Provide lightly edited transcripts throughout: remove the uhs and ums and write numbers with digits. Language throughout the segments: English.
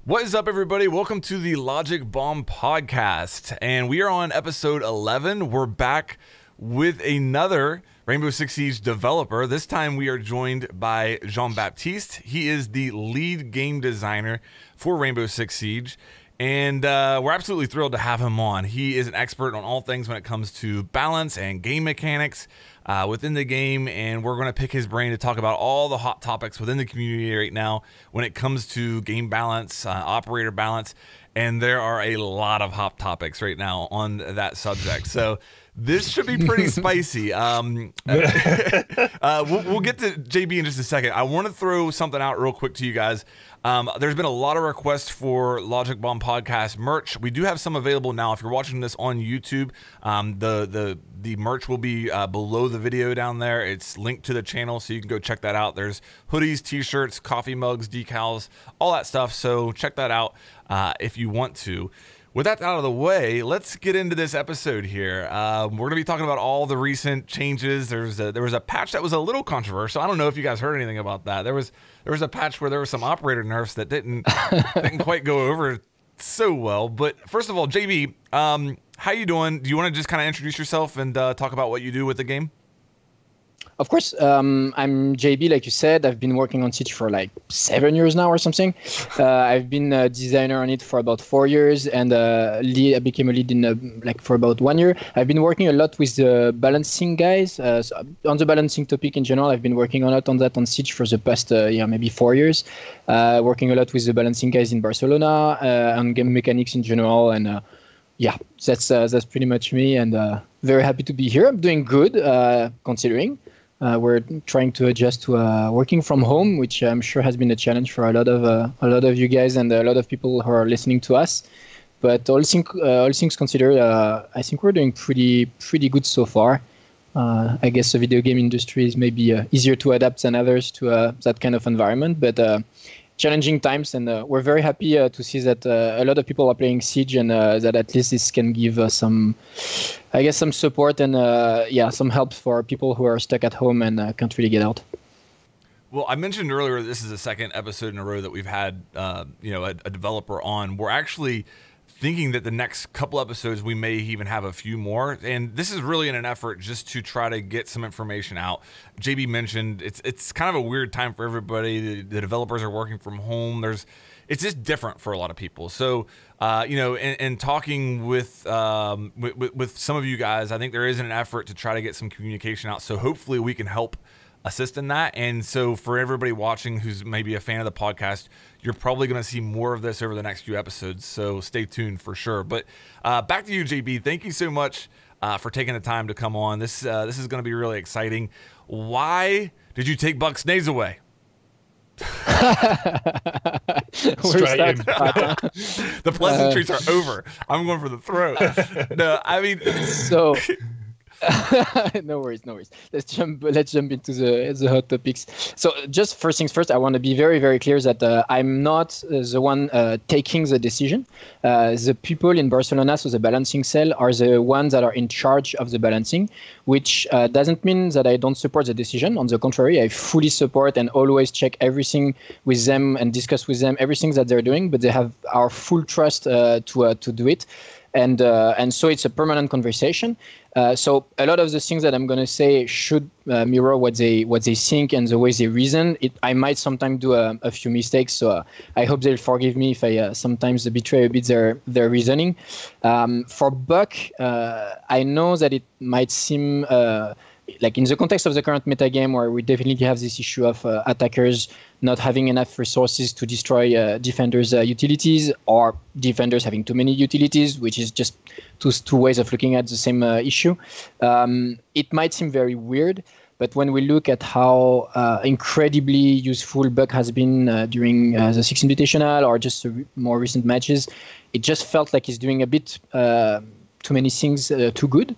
What is up, everybody? Welcome to the Logic Bomb podcast, and we are on episode 11. We're back with another Rainbow Six Siege developer. This time we are joined by Jean-Baptiste. He is the lead game designer for Rainbow Six Siege, and we're absolutely thrilled to have him on. He is an expert on all things when it comes to balance and game mechanics within the game, and we're going to pick his brain to talk about all the hot topics within the community right now when it comes to game balance, operator balance, and there are a lot of hot topics right now on that subject. So this should be pretty spicy. We'll get to JB in just a second. I want to throw something out real quick to you guys. There's been a lot of requests for Logic Bomb podcast merch. We do have some available now. If you're watching this on YouTube, the merch will be below the video down there. It's linked to the channel, so you can go check that out. There's hoodies, t-shirts, coffee mugs, decals, all that stuff. So check that out if you want to. With that out of the way, let's get into this episode here. We're going to be talking about all the recent changes. There was a patch that was a little controversial. I don't know if you guys heard anything about that. There was a patch where there were some operator nerfs that didn't quite go over so well. But first of all, JB, how you doing? Do you want to just kind of introduce yourself and talk about what you do with the game? Of course. I'm JB, like you said. I've been working on Siege for like 7 years now or something. I've been a designer on it for about 4 years, and I became a lead in for about 1 year. I've been working a lot with the balancing guys. So on the balancing topic in general, I've been working a lot on that on Siege for the past maybe 4 years. Working a lot with the balancing guys in Barcelona, on game mechanics in general, and that's pretty much me. And very happy to be here. I'm doing good, considering. We're trying to adjust to working from home, which I'm sure has been a challenge for a lot of you guys and a lot of people who are listening to us. But all things considered, I think we're doing pretty good so far. I guess the video game industry is maybe easier to adapt than others to that kind of environment, but challenging times, and we're very happy to see that a lot of people are playing Siege, and that at least this can give some support and some help for people who are stuck at home and can't really get out. Well, I mentioned earlier this is the second episode in a row that we've had a developer on. We're actually thinking that the next couple episodes we may even have a few more, and this is really in an effort just to try to get some information out. JB mentioned it's kind of a weird time for everybody. The developers are working from home. It's just different for a lot of people. So and talking with some of you guys, I think there is an effort to try to get some communication out. So hopefully we can help assist in that. And so for everybody watching who's maybe a fan of the podcast, you're probably going to see more of this over the next few episodes, so stay tuned for sure. But back to you, JB. Thank you so much for taking the time to come on. This is going to be really exciting. Why did you take Buck's nays away? The pleasantries are over. I'm going for the throat. No, I mean, so. No worries. Let's jump into the hot topics. So just first things first, I want to be very, very clear that I'm not the one taking the decision. The people in Barcelona, so the balancing cell, are the ones that are in charge of the balancing, which doesn't mean that I don't support the decision. On the contrary, I fully support and always check everything with them and discuss with them everything that they're doing, but they have our full trust to do it. And so it's a permanent conversation. So a lot of the things that I'm going to say should mirror what they think and the way they reason. I might sometimes do a few mistakes, so I hope they'll forgive me if I sometimes betray a bit their reasoning. For Buck, I know that it might seem like in the context of the current metagame, where we definitely have this issue of attackers not having enough resources to destroy defenders' utilities, or defenders having too many utilities, which is just two ways of looking at the same issue. It might seem very weird, but when we look at how incredibly useful Buck has been during the Six Invitational or just more recent matches, it just felt like he's doing a bit too many things too good.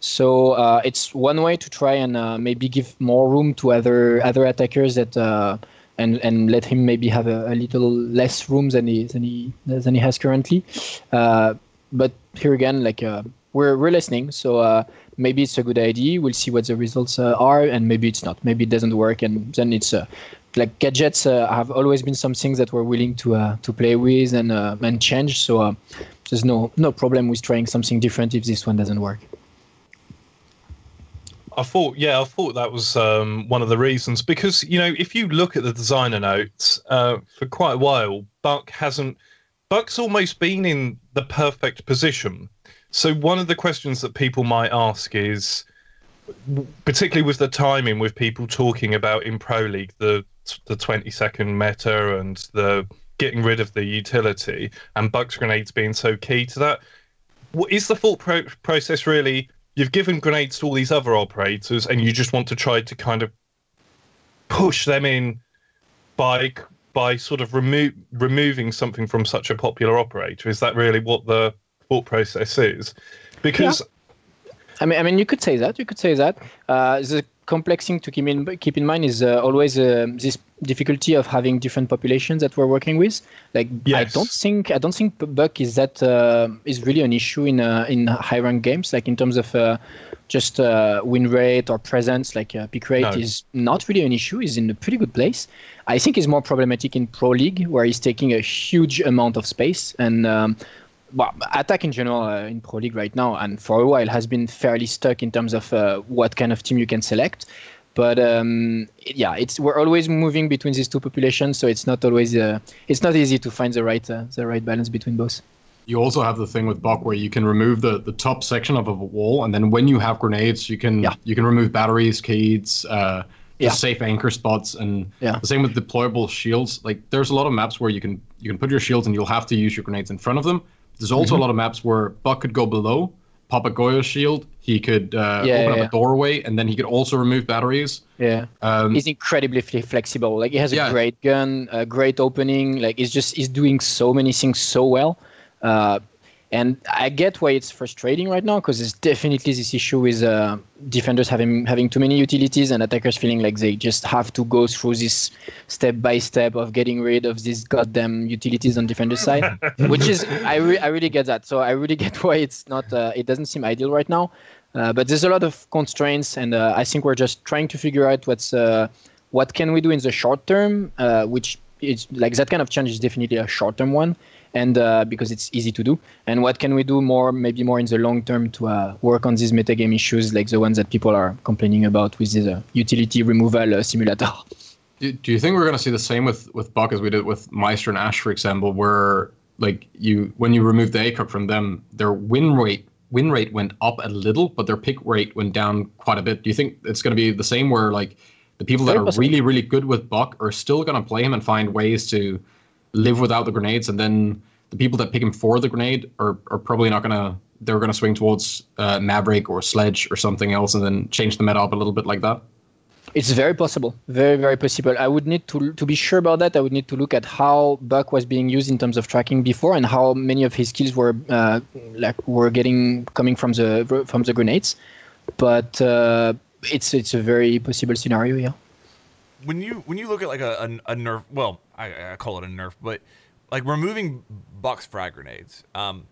So it's one way to try and maybe give more room to other attackers that and let him maybe have a little less room than he has currently. But here again, we're listening, so maybe it's a good idea. We'll see what the results are, and maybe it's not. Maybe it doesn't work, and then it's like gadgets have always been some things that we're willing to play with and change. So there's no problem with trying something different if this one doesn't work. I thought that was one of the reasons, because if you look at the designer notes for quite a while, Buck's almost been in the perfect position. So one of the questions that people might ask is, particularly with the timing, with people talking about in Pro League the 20-second meta and the getting rid of the utility, and Buck's grenades being so key to that, what is the thought process really? You've given grenades to all these other operators, and you just want to try to kind of push them in by sort of removing something from such a popular operator. Is that really what the thought process is? Because I mean, you could say that. The complex thing to keep in mind is always this difficulty of having different populations that we're working with. Like, yes. I don't think Buck is really an issue in high rank games. Like in terms of just win rate or presence, like pick rate is not really an issue. He's in a pretty good place. I think he's more problematic in Pro League, where he's taking a huge amount of space, and attack in general in Pro League right now, and for a while has been fairly stuck in terms of what kind of team you can select. But we're always moving between these two populations, so it's not always it's not easy to find the right balance between both. You also have the thing with Buck where you can remove the top section of a wall, and then when you have grenades, you can remove batteries, keys, safe anchor spots, and the same with deployable shields. Like there's a lot of maps where you can put your shields and you'll have to use your grenades in front of them. There's also a lot of maps where Buck could go below, pop a Goyo shield, he could open up a doorway, and then he could also remove batteries. Yeah, he's incredibly flexible. Like he has a great gun, a great opening. Like he's doing so many things so well. And I get why it's frustrating right now, because there's definitely this issue with defenders having too many utilities and attackers feeling like they just have to go through this step by step of getting rid of these goddamn utilities on defender side, which is I really get that. So I really get why it's not it doesn't seem ideal right now. But there's a lot of constraints, and I think we're just trying to figure out what can we do in the short term, which is like that kind of change is definitely a short term one. And because it's easy to do, and what can we do maybe more in the long term to work on these metagame issues, like the ones that people are complaining about with this utility removal simulator. Do you think we're going to see the same with Buck as we did with Meister and Ash, for example, where like when you remove the ACOG from them, their win rate went up a little, but their pick rate went down quite a bit? Do you think it's going to be the same, where like the people that are really, really good with Buck are still going to play him and find ways to live without the grenades, and then the people that pick him for the grenade are probably not gonna, they're gonna swing towards Maverick or Sledge or something else, and then change the meta up a little bit like that? It's very possible, very, very possible. I would need to be sure about that. I would need to look at how Buck was being used in terms of tracking before, and how many of his skills were coming from the grenades. But it's a very possible scenario, yeah. When you look at like a nerf, well, I call it a nerf, but like removing Buck's frag grenades, I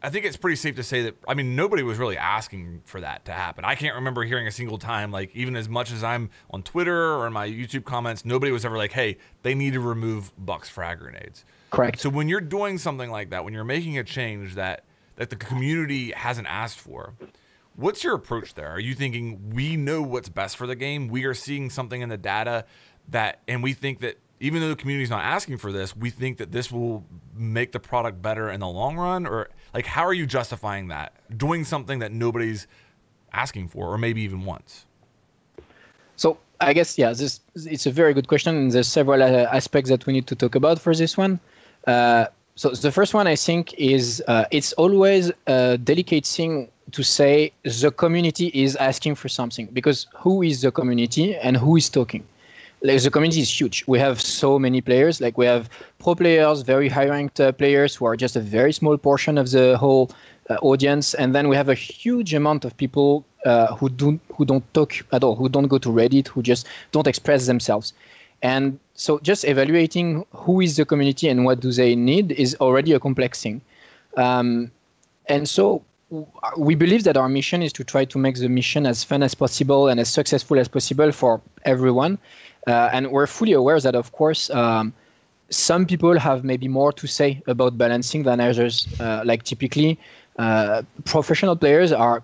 think it's pretty safe to say that, I mean, nobody was really asking for that to happen. I can't remember hearing a single time, like even as much as I'm on Twitter or in my YouTube comments, nobody was ever like, hey, they need to remove Buck's frag grenades. Correct. So when you're doing something like that, when you're making a change that the community hasn't asked for, what's your approach there? Are you thinking, we know what's best for the game, we are seeing something in the data and we think that even though the community's not asking for this, we think that this will make the product better in the long run? Or like, how are you justifying that, doing something that nobody's asking for or maybe even wants? So I guess, it's a very good question, and there's several aspects that we need to talk about for this one. So the first one, I think, is it's always a delicate thing to say the community is asking for something, because who is the community and who is talking? Like, the community is huge. We have so many players. Like, we have pro players, very high-ranked players who are just a very small portion of the whole audience, and then we have a huge amount of people who don't talk at all, who don't go to Reddit, who just don't express themselves. And so just evaluating who is the community and what do they need is already a complex thing. And so we believe that our mission is to try to make the mission as fun as possible and as successful as possible for everyone. And we're fully aware that, of course, some people have maybe more to say about balancing than others. Like typically, professional players are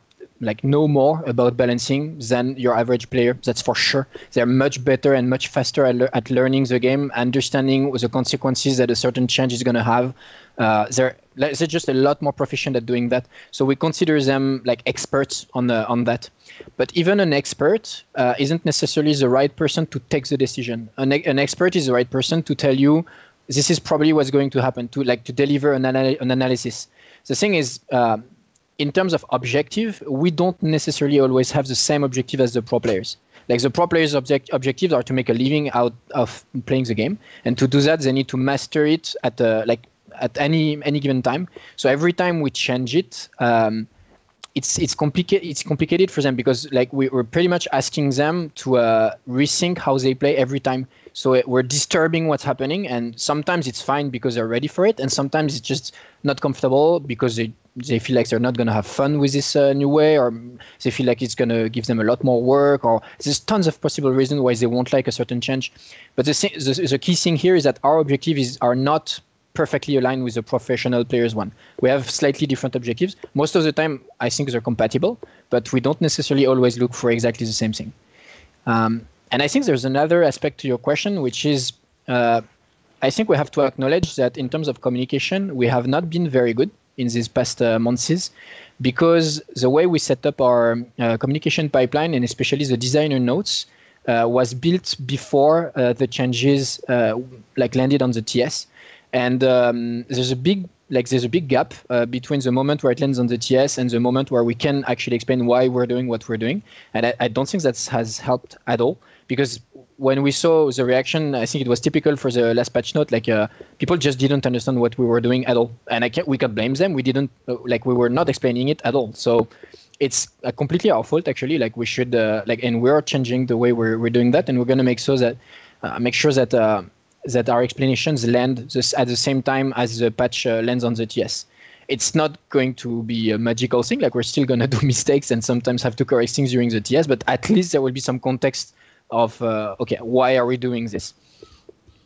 know more about balancing than your average player. That's for sure. They're much better and much faster at learning the game, understanding the consequences that a certain change is going to have. They're just a lot more proficient at doing that. So we consider them experts on that. But even an expert isn't necessarily the right person to take the decision. An expert is the right person to tell you this is probably what's going to happen, to deliver an analysis. The thing is, in terms of objective, we don't necessarily always have the same objective as the pro players. The pro players' objectives are to make a living out of playing the game, and to do that, they need to master it at any given time. So every time we change it, it's complicated for them because we're pretty much asking them to rethink how they play every time. So we're disturbing what's happening, and sometimes it's fine because they're ready for it, and sometimes it's just not comfortable because they feel like they're not going to have fun with this new way, or they feel like it's going to give them a lot more work, or there's tons of possible reasons why they won't like a certain change. But the key thing here is that our objectives are not perfectly aligned with the professional players one. We have slightly different objectives. Most of the time, I think they're compatible, but we don't necessarily always look for exactly the same thing. And I think there's another aspect to your question, which is I think we have to acknowledge that in terms of communication, we have not been very good in these past months, because the way we set up our communication pipeline, and especially the designer notes, was built before the changes landed on the TS. And there's a big gap between the moment where it lands on the TS and the moment where we can actually explain why we're doing what we're doing. And I don't think that has helped at all, because when we saw the reaction, I think it was typical for the last patch note. People just didn't understand what we were doing at all, and we can't blame them. We didn't we were not explaining it at all. So it's completely our fault actually. We should and we're changing the way we're doing that, and we're going to make sure that our explanations land at the same time as the patch lands on the TS. It's not going to be a magical thing. We're still going to do mistakes and sometimes have to correct things during the TS, but at least there will be some context of why are we doing this?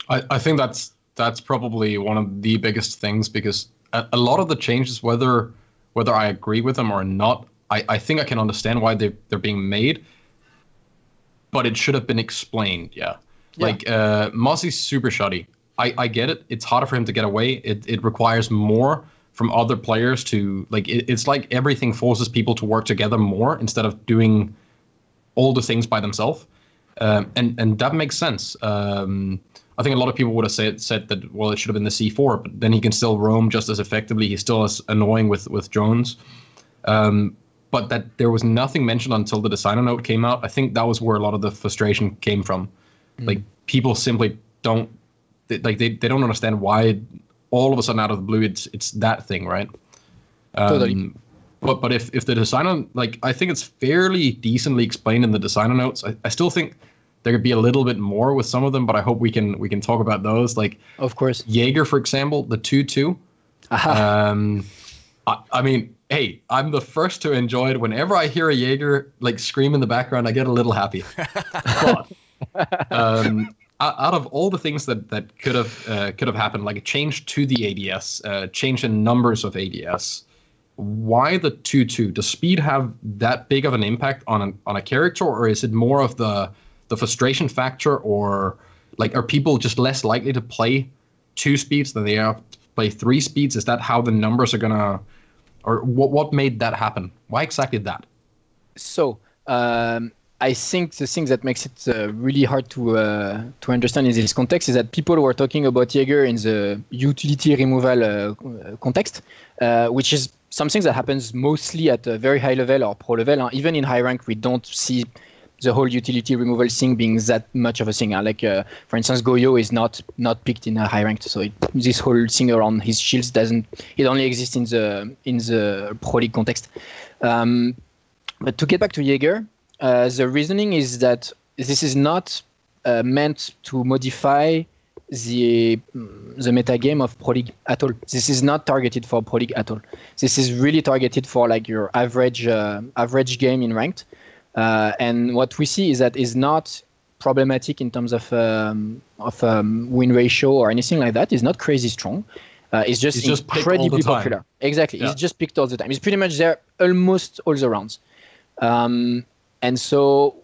I think that's probably one of the biggest things, because a lot of the changes, whether I agree with them or not, I think I can understand why they're being made, but it should have been explained. Yeah. Mozzy's super shoddy. I get it. It's harder for him to get away. It requires more from other players to it's like everything forces people to work together more instead of doing all the things by themselves. And that makes sense. I think a lot of people would have said that, well, it should have been the C4, but then he can still roam just as effectively. He's still as annoying with drones. But that there was nothing mentioned until the designer note came out. I think that was where a lot of the frustration came from. People simply don't they don't understand why all of a sudden out of the blue it's that thing, right? Totally. But if the designer, I think it's fairly decently explained in the designer notes. I still think there could be a little bit more with some of them, but I hope we can talk about those. Of course, Jaeger, for example, the 2-2. I mean, hey, I'm the first to enjoy it. Whenever I hear a Jaeger scream in the background, I get a little happy. But out of all the things that could have happened, like a change to the ADS, change in numbers of ADS, why the 2-2? Does speed have that big of an impact on a character, or is it more of the frustration factor, or are people just less likely to play 2 speeds than they are to play 3 speeds? Is that how the numbers are gonna, or what made that happen? Why exactly that? So I think the thing that makes it really hard to understand in this context is that people were talking about Jaeger in the utility removal context, which is something that happens mostly at a very high level or pro level. Even in high rank, we don't see the whole utility removal thing being that much of a thing. For instance, Goyo is not picked in a high rank, so this whole thing around his shields it only exists in the pro league context. But to get back to Jaeger, the reasoning is that this is not meant to modify the meta game of Pro League at all. This is not targeted for Pro League at all. This is really targeted for like your average game in ranked. And what we see is that is not problematic in terms of win ratio or anything like that. It's not crazy strong. It's just incredibly popular. Exactly. Yeah. It's just picked all the time. It's pretty much there almost all the rounds. And so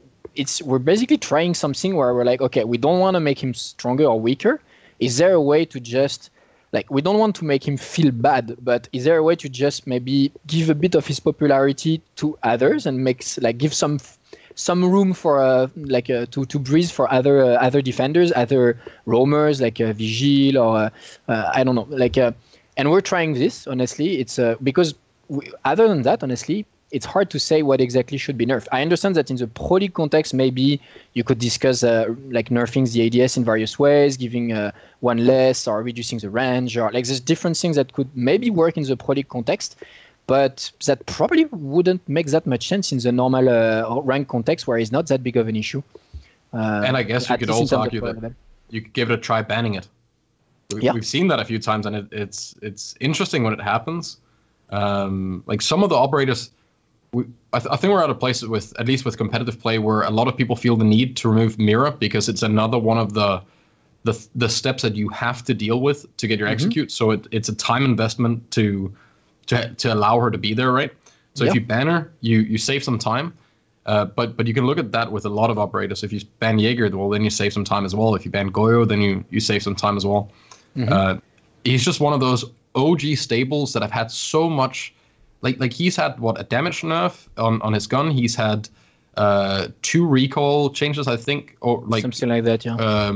we're basically trying something where we're like, okay, we don't want to make him stronger or weaker. Is there a way to just like, we don't want to make him feel bad, but is there a way to just maybe give a bit of his popularity to others and give some room for to breathe for other defenders, other roamers like Vigil or I don't know, and we're trying this. Honestly, it's because other than that, honestly, it's hard to say what exactly should be nerfed. I understand that in the Pro League context, maybe you could discuss nerfing the ADS in various ways, giving one less or reducing the range, or like there's different things that could maybe work in the Pro League context. But that probably wouldn't make that much sense in the normal rank context where it's not that big of an issue. And I guess you could also argue that you could give it a try banning it. We've seen that a few times, and it's interesting when it happens. Like some of the operators, I think we're at a place with, at least with competitive play, where a lot of people feel the need to remove Mira because it's another one of the steps that you have to deal with to get your execute. So it's a time investment to allow her to be there, right? So if you ban her, you save some time. But you can look at that with a lot of operators. If you ban Jaeger, well, then you save some time as well. If you ban Goyo, then you save some time as well. He's just one of those OG stables that have had so much. Like he's had a damage nerf on his gun. He's had 2 recall changes, I think, or like something like that. Yeah.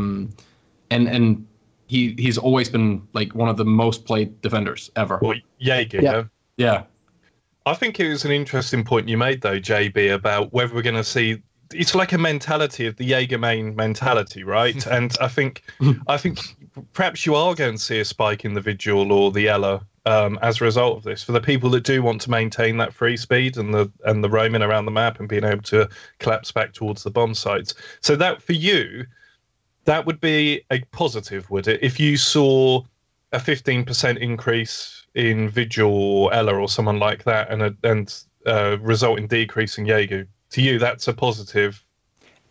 And he's always been like one of the most played defenders ever. Well, Jaeger. Yeah. I think it was an interesting point you made, though, JB, about whether we're going to see. It's like a mentality of the Jaeger main mentality, right? And I think perhaps you are going to see a spike in the Vigil or the Ela as a result of this. For the people that do want to maintain that free speed and the roaming around the map and being able to collapse back towards the bomb sites. So that for you, that would be a positive, would it? If you saw a 15% increase in Vigil or Ela or someone like that, and result in decrease in Jaeger, to you, that's a positive.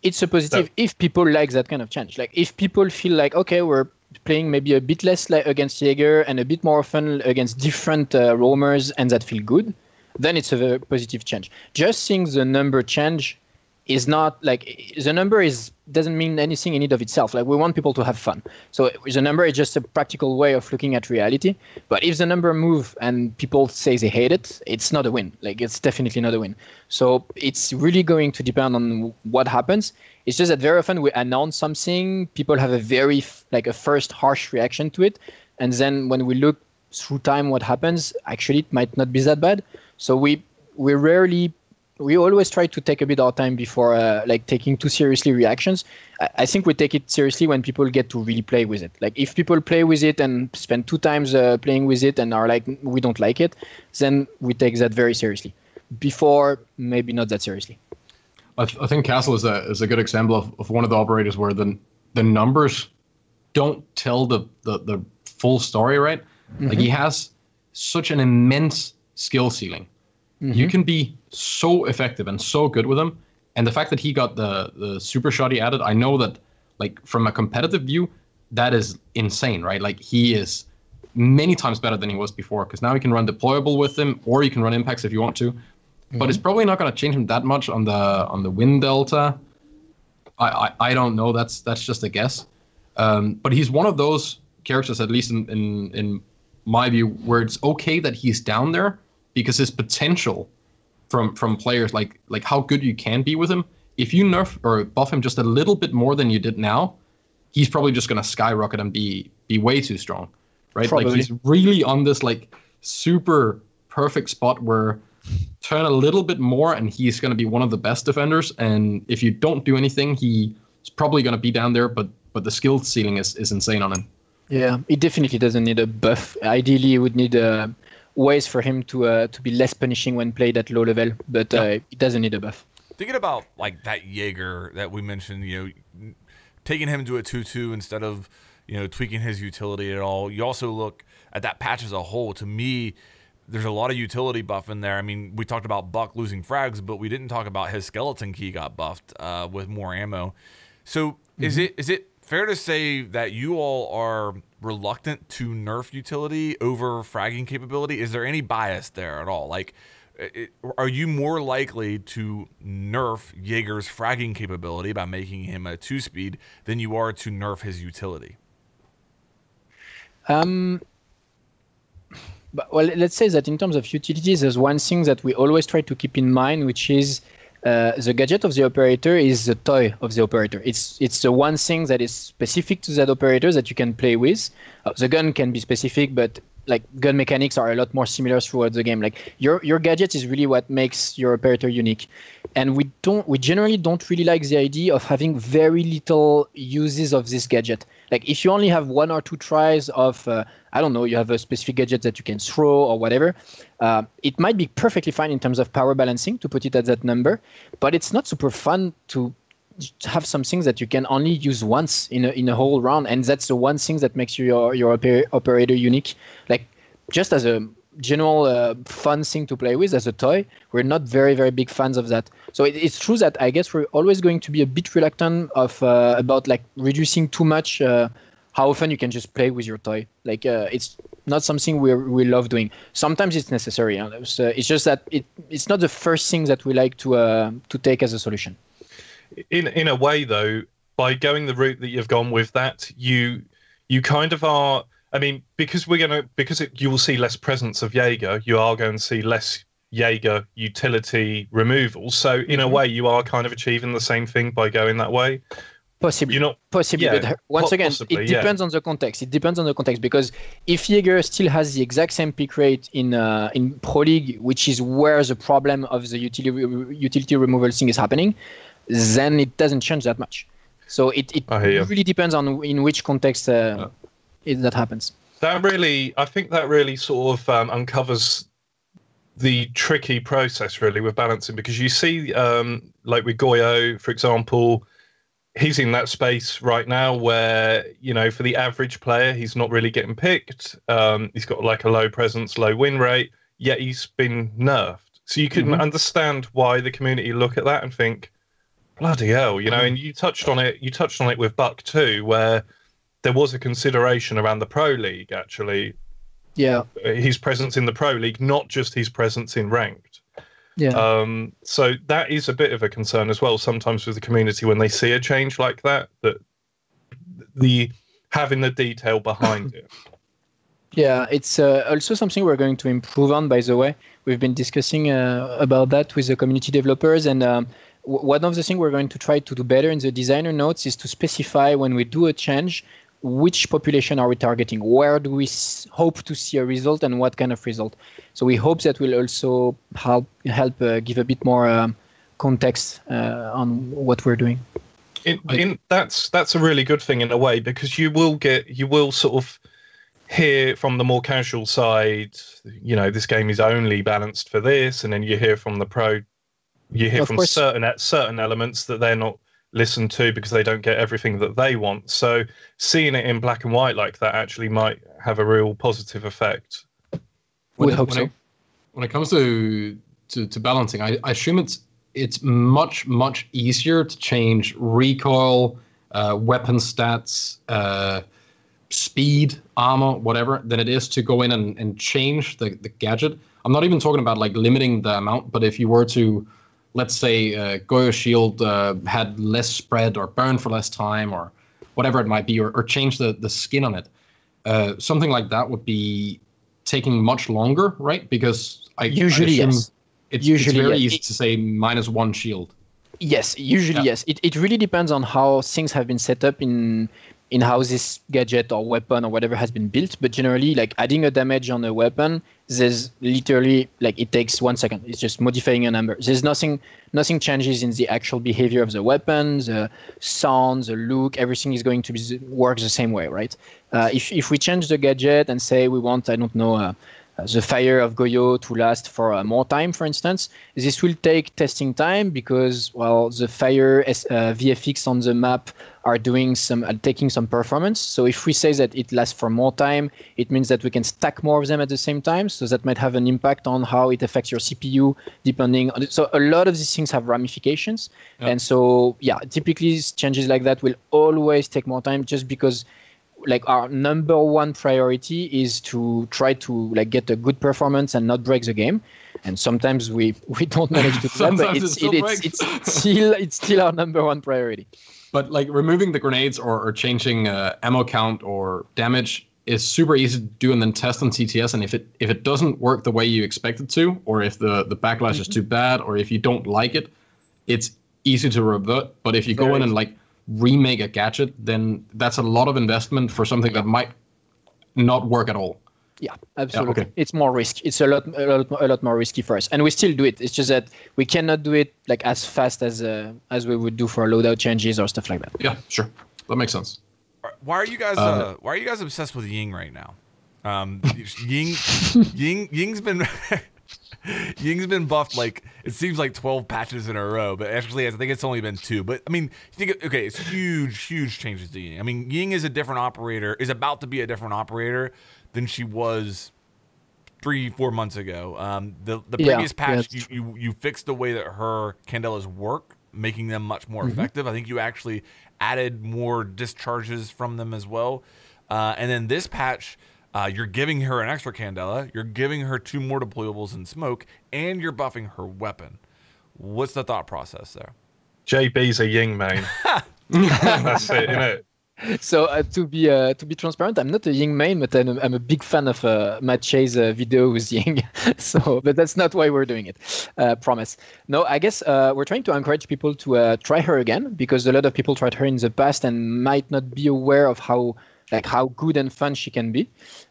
It's a positive if people like that kind of change. Like if people feel like, okay, we're playing maybe a bit less against Jaeger and a bit more often against different roamers, and that feel good, then it's a very positive change. Just seeing the number change is not like the number doesn't mean anything in it of itself. Like we want people to have fun. So the number is just a practical way of looking at reality. But if the number move and people say they hate it, it's not a win. Like it's definitely not a win. So it's really going to depend on what happens. It's just that very often we announce something, people have a very a first harsh reaction to it. And then when we look through time what happens, actually it might not be that bad. So we always try to take a bit of time before taking too seriously reactions. I think we take it seriously when people get to really play with it. Like if people play with it and spend 2 times playing with it and are like, we don't like it, then we take that very seriously. Before, maybe not that seriously. I think Castle is a good example of one of the operators where the numbers don't tell the full story, right? Like he has such an immense skill ceiling. You can be so effective and so good with him. And the fact that he got the super shot he added, I know that like from a competitive view, that is insane, right? Like he is many times better than he was before, because now you can run deployable with him, or you can run impacts if you want to. But it's probably not going to change him that much on the win delta. I don't know. That's just a guess. But he's one of those characters, at least in my view, where it's okay that he's down there, because his potential from players, like how good you can be with him, if you nerf or buff him just a little bit more than you did now, he's probably just going to skyrocket and be way too strong, right? Probably. Like he's really on this like super perfect spot where turn a little bit more and he's going to be one of the best defenders. And if you don't do anything, he's probably going to be down there, but the skill ceiling is insane on him. Yeah, he definitely doesn't need a buff. Ideally, he would need ways for him to be less punishing when played at low level, but it doesn't need a buff. Thinking about like that Jaeger that we mentioned, you know, taking him to a 2-2 instead of, tweaking his utility at all. You also look at that patch as a whole. To me, there's a lot of utility buff in there. I mean, we talked about Buck losing frags, but we didn't talk about his skeleton key got buffed with more ammo. So is it fair to say that you all are reluctant to nerf utility over fragging capability? Is there any bias there at all? Like, are you more likely to nerf Jaeger's fragging capability by making him a 2-speed than you are to nerf his utility? Well, let's say that in terms of utilities, there's one thing that we always try to keep in mind, which is the gadget of the operator is the toy of the operator. It's the one thing that is specific to that operator that you can play with. The gun can be specific, but like gun mechanics are a lot more similar throughout the game. Like your gadget is really what makes your operator unique. And we generally don't really like the idea of having very little uses of this gadget. Like if you only have 1 or 2 tries of, I don't know, you have a specific gadget that you can throw or whatever, it might be perfectly fine in terms of power balancing to put it at that number, but it's not super fun to have some things that you can only use once in a whole round, and that's the one thing that makes your operator unique. Like just as a general fun thing to play with as a toy, we're not very, very big fans of that. So it's true that I guess we're always going to be a bit reluctant of about like reducing too much how often you can just play with your toy. Like it's not something we love doing. Sometimes it's necessary. It's just that it's not the first thing that we like to take as a solution. In a way, though, by going the route that you've gone with that, you kind of are. I mean, because you will see less presence of Jaeger, you are going to see less Jaeger utility removal. So in a way, you are kind of achieving the same thing by going that way. Possibly, but once again, it depends on the context. It depends on the context, because if Jaeger still has the exact same pick rate in Pro League, which is where the problem of the utility removal thing is happening, then it doesn't change that much. So it really depends on in which context that happens. I think that really sort of uncovers the tricky process really with balancing, because you see like with Goyo, for example, he's in that space right now where, for the average player, he's not really getting picked. He's got like a low presence, low win rate, yet he's been nerfed. So you can understand why the community look at that and think, bloody hell, and you touched on it with Buck too, where there was a consideration around the Pro League, actually. Yeah. His presence in the Pro League, not just his presence in ranked. Yeah. So that is a bit of a concern as well, sometimes with the community when they see a change like that having the detail behind it. Yeah, it's also something we're going to improve on, by the way. We've been discussing about that with the community developers, and one of the things we're going to try to do better in the designer notes is to specify when we do a change, which population are we targeting? Where do we hope to see a result, and what kind of result? So we hope that will also help give a bit more context on what we're doing. That's a really good thing in a way, because you will sort of hear from the more casual side, this game is only balanced for this, and then you hear from the pro. You hear from certain elements that they're not listened to because they don't get everything that they want. So seeing it in black and white like that actually might have a real positive effect. We hope so. When it comes to balancing, I assume it's much easier to change recoil, weapon stats, speed, armor, whatever, than it is to go in and change the gadget. I'm not even talking about like limiting the amount, but if you were to, let's say, Goyo Shield had less spread or burn for less time or whatever it might be, or change the skin on it. Something like that would be taking much longer, right? Because it's very easy to say -1 shield. Yes, yes. It really depends on how things have been set up in how this gadget or weapon or whatever has been built. But generally, like adding a damage on a weapon, there's literally like it takes 1 second. It's just modifying a number. There's nothing changes in the actual behavior of the weapon, the sound, the look. Everything is going to work the same way, right? If we change the gadget and say we want, I don't know, the fire of Goyo to last for more time, for instance. This will take testing time because, well, the fire VFX on the map are doing taking some performance. So if we say that it lasts for more time, it means that we can stack more of them at the same time. So that might have an impact on how it affects your CPU, depending on it. So a lot of these things have ramifications. Yeah. And so, yeah, typically changes like that will always take more time just because like our number one priority is to try to like get a good performance and not break the game. And sometimes we don't manage to do that, but it's still our number one priority. But like removing the grenades or changing ammo count or damage is super easy to do and then test on TTS. And if it doesn't work the way you expect it to, or if the backlash is too bad, or if you don't like it, it's easy to revert. But if you go in and like remake a gadget, then that's a lot of investment for something that might not work at all. Yeah, absolutely. Yeah, okay. It's more risky. It's a lot more risky for us, and we still do it. It's just that we cannot do it like as fast as we would do for loadout changes or stuff like that. Yeah, sure, that makes sense. Why are you guys obsessed with Ying right now? Ying's been Ying's been buffed like it seems like 12 patches in a row, but actually I think it's only been 2. But I mean, it's huge changes to Ying. I mean, Ying is about to be a different operator than she was 3-4 months ago. The previous patch, you fixed the way that her Candelas work, making them much more effective. I think you actually added more discharges from them as well. And then this patch, you're giving her an extra Candela, you're giving her 2 more deployables in smoke, and you're buffing her weapon. What's the thought process there? JB's a Ying main. That's it, innit? So to be transparent, I'm not a Ying main, but I'm a big fan of Matt Shay's video with Ying. So, but that's not why we're doing it. Promise. No, I guess we're trying to encourage people to try her again because a lot of people tried her in the past and might not be aware of how good and fun she can be.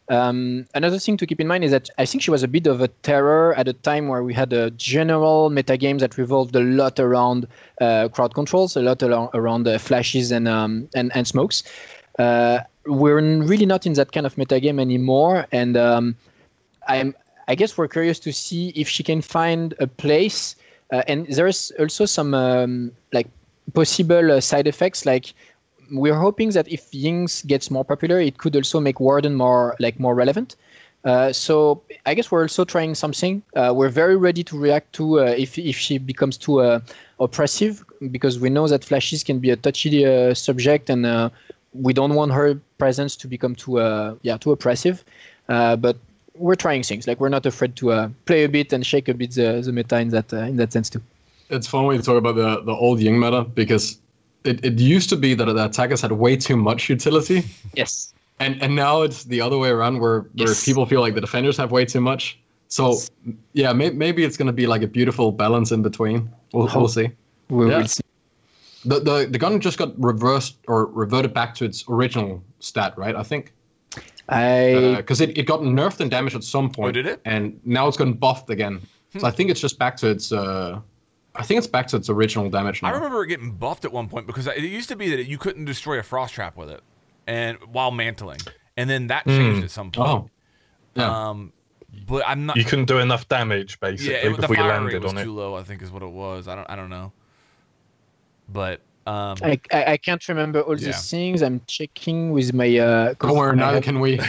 Another thing to keep in mind is that I think she was a bit of a terror at a time where we had a general metagame that revolved a lot around crowd controls, a lot around flashes and smokes. We're really not in that kind of metagame anymore, and I guess we're curious to see if she can find a place. And there's also some like possible side effects, like. We're hoping that if Ying's gets more popular, it could also make Warden more relevant. So I guess we're also trying something. We're very ready to react to if she becomes too oppressive, because we know that flashes can be a touchy subject, and we don't want her presence to become too oppressive. But we're trying things. Like we're not afraid to play a bit and shake a bit the meta in that sense too. It's fun when you talk about the old Ying meta because. It used to be that the attackers had way too much utility. Yes. And now it's the other way around where people feel like the defenders have way too much. So, yeah, maybe it's going to be like a beautiful balance in between. We'll see. We'll see. The gun just got reverted back to its original stat, right? I think. Because it got nerfed in damage at some point. Oh, did it? And now it's gotten buffed again. So I think it's just back to its... I think it's back to its original damage now. I remember it getting buffed at one point because it used to be that you couldn't destroy a frost trap with it, and while mantling, and then that changed at some point. Oh, yeah. But I'm not. You couldn't do enough damage basically before you landed on it. Too low, I think, is what it was. I don't know. But I can't remember all these things. I'm checking with my. Don't worry, neither can we.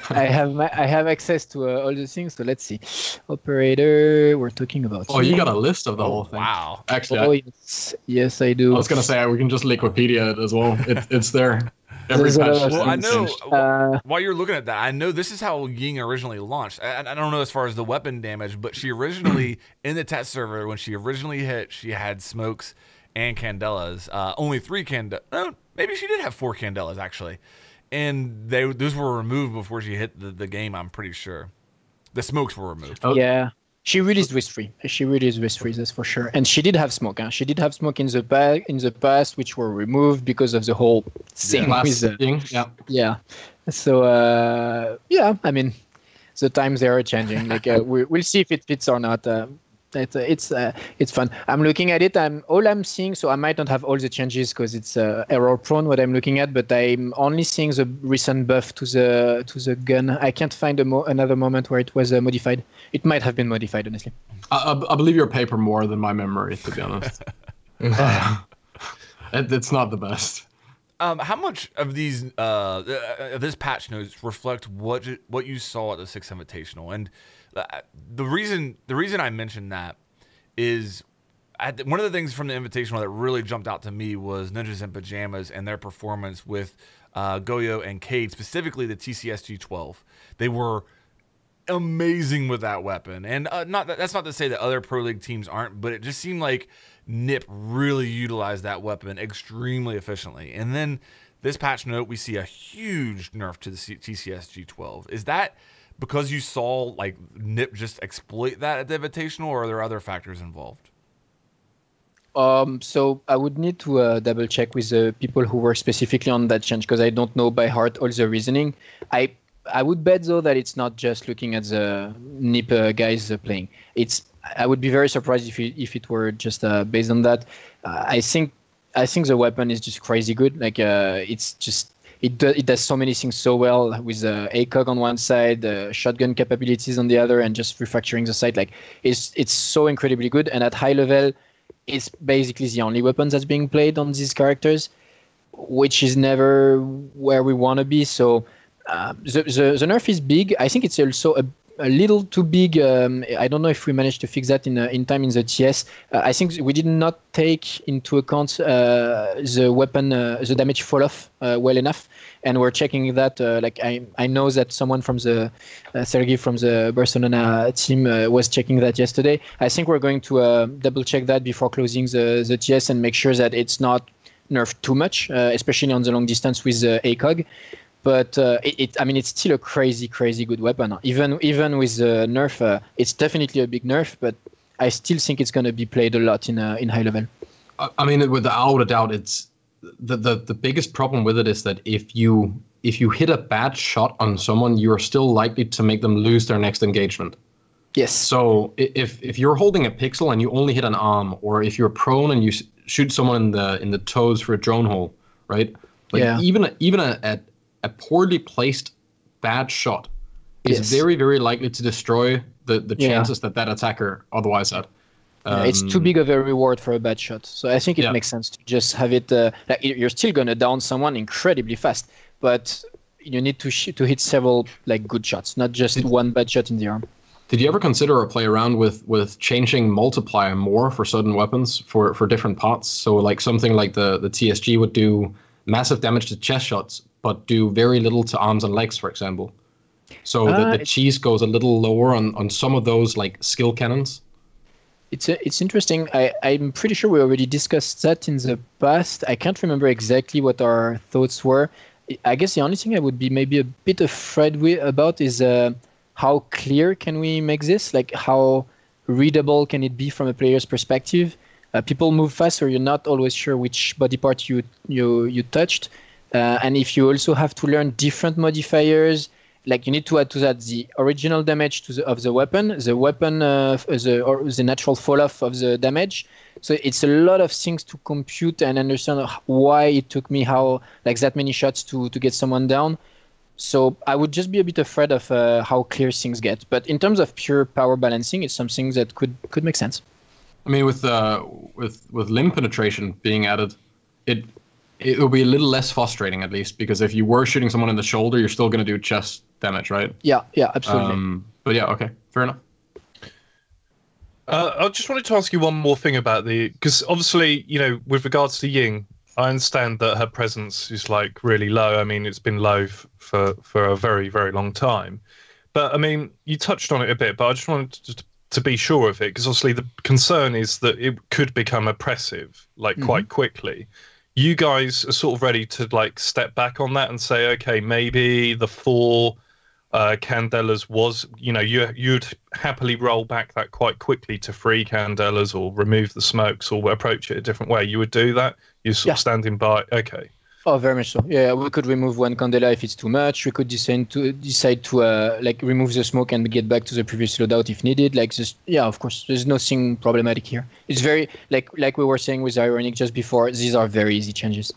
I have access to all the things. So let's see. Operator, we're talking about. Oh, you got a list of the whole thing. Wow. Actually, yes, I do. I was gonna say we can just Wikipedia it as well. It's there. Every patch. Well, I know. While you're looking at that, I know this is how Ying originally launched. I don't know as far as the weapon damage, but she originally in the test server when she originally hit, she had smokes and Candelas. Only 3 Candelas. Maybe she did have 4 Candelas actually, and those were removed before she hit the game. I'm pretty sure the smokes were removed. Oh. Yeah, she released risk free. That's for sure. And she did have smoke. Huh? She did have smoke in the past, which were removed because of the whole thing with the thing. Yeah. So I mean, the times they are changing. Like we'll see if it fits or not. It's fun. I'm looking at it. I'm seeing. So I might not have all the changes because it's error prone what I'm looking at. But I'm only seeing the recent buff to the gun. I can't find another moment where it was modified. It might have been modified, honestly. I believe your paper more than my memory, to be honest. It's not the best. How much of these this patch notes reflect what you saw at the Sixth Invitational? And the reason I mentioned that is one of the things from the Invitational that really jumped out to me was Ninjas in Pajamas and their performance with Goyo and Cade, specifically the TCSG-12. They were amazing with that weapon, and that's not to say that other Pro League teams aren't, but it just seemed like NiP really utilized that weapon extremely efficiently. And then this patch note, we see a huge nerf to the TCSG-12. Is that because you saw like NiP just exploit that at the Invitational, or are there other factors involved? So I would need to double check with the people who were specifically on that change, because I don't know by heart all the reasoning. I would bet though that it's not just looking at the NiP guys playing. I would be very surprised if it were just based on that. I think the weapon is just crazy good. Like it does so many things so well with ACOG on one side, shotgun capabilities on the other, and just refactoring the sight. Like it's so incredibly good. And at high level, it's basically the only weapon that's being played on these characters, which is never where we want to be. So the nerf is big. I think it's also a little too big. I don't know if we managed to fix that in time in the TS. I think we did not take into account the weapon, the damage fall off well enough, and we're checking that. Like I know that someone from the Sergey from the Barcelona team was checking that yesterday. I think we're going to double check that before closing the TS and make sure that it's not nerfed too much, especially on the long distance with ACOG. But it's still a crazy good weapon. Even with the nerf, it's definitely a big nerf. But I still think it's going to be played a lot in high level. I mean, without a doubt, it's the biggest problem with it is that if you hit a bad shot on someone, you are still likely to make them lose their next engagement. Yes. So if you're holding a pixel and you only hit an arm, or if you're prone and you shoot someone in the toes for a drone hole, right? Like yeah. Even a poorly placed bad shot is very, very likely to destroy the chances that attacker otherwise had. It's too big of a reward for a bad shot. So I think it makes sense to just have it. Like you're still going to down someone incredibly fast, but you need to hit several like good shots, not just one bad shot in the arm. Did you ever consider or play around with changing multiplier more for certain weapons for different parts? So like something like the TSG would do massive damage to chest shots, but do very little to arms and legs, for example. So the cheese goes a little lower on some of those like skill cannons. It's interesting. I'm pretty sure we already discussed that in the past. I can't remember exactly what our thoughts were. I guess the only thing I would be maybe a bit afraid about is how clear can we make this? Like how readable can it be from a player's perspective? People move fast, so you're not always sure which body part you touched. And if you also have to learn different modifiers, like you need to add to that the original damage of the weapon, the natural fall off of the damage. So it's a lot of things to compute and understand why it took me that many shots to get someone down. So I would just be a bit afraid of how clear things get. But in terms of pure power balancing, it's something that could make sense. I mean, with limb penetration being added, it will be a little less frustrating, at least, because if you were shooting someone in the shoulder, you're still going to do chest damage, right? Yeah, absolutely. But yeah, okay, fair enough. I just wanted to ask you one more thing about because obviously, with regards to Ying, I understand that her presence is like really low. I mean, it's been low for a very, very long time. But I mean, you touched on it a bit, but I just wanted to be sure of it, because obviously the concern is that it could become oppressive, quite quickly. You guys are sort of ready to step back on that and say, okay, maybe the 4 Candelas was, you'd happily roll back that quite quickly to 3 Candelas or remove the smokes or approach it a different way. You would do that? You're sort of standing by. Okay. Oh, very much so. Yeah, we could remove one candela if it's too much. We could decide to like remove the smoke and get back to the previous loadout if needed. Like this, yeah, of course, there's nothing problematic here. It's very like we were saying with Ironic just before. These are very easy changes.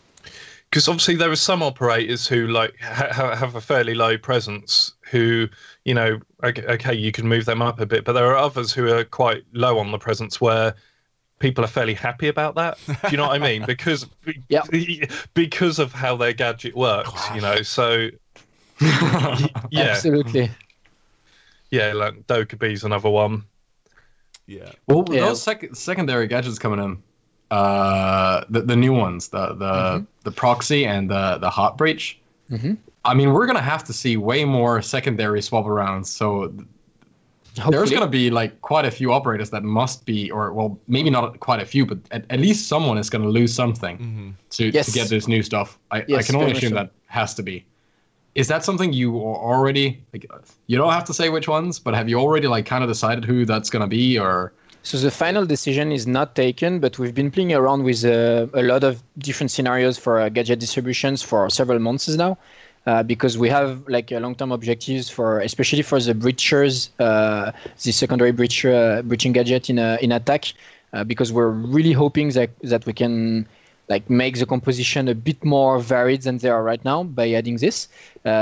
Because obviously there are some operators who like have a fairly low presence who, you know, okay, you can move them up a bit, but there are others who are quite low on the presence where people are fairly happy about that. Do you know what I mean? Because because of how their gadget works, you know. So yeah, Absolutely. Yeah, like Dokubee's another one. Yeah. Well, Yeah. those secondary gadgets coming in, the new ones, the proxy and the hot breach. Mm-hmm. I mean, we're gonna have to see way more secondary swap arounds. So there's gonna be like quite a few operators that must be, or well, maybe not quite a few, but at least someone is gonna lose something to get this new stuff. I can only assume that has to be. Is that something you are already like? You don't have to say which ones, but have you already like kind of decided who that's gonna be, or? So the final decision is not taken, but we've been playing around with a lot of different scenarios for gadget distributions for several months now, because we have like long-term objectives for, especially for the breachers, the secondary breaching gadget in attack, because we're really hoping that we can like make the composition a bit more varied than they are right now by adding this.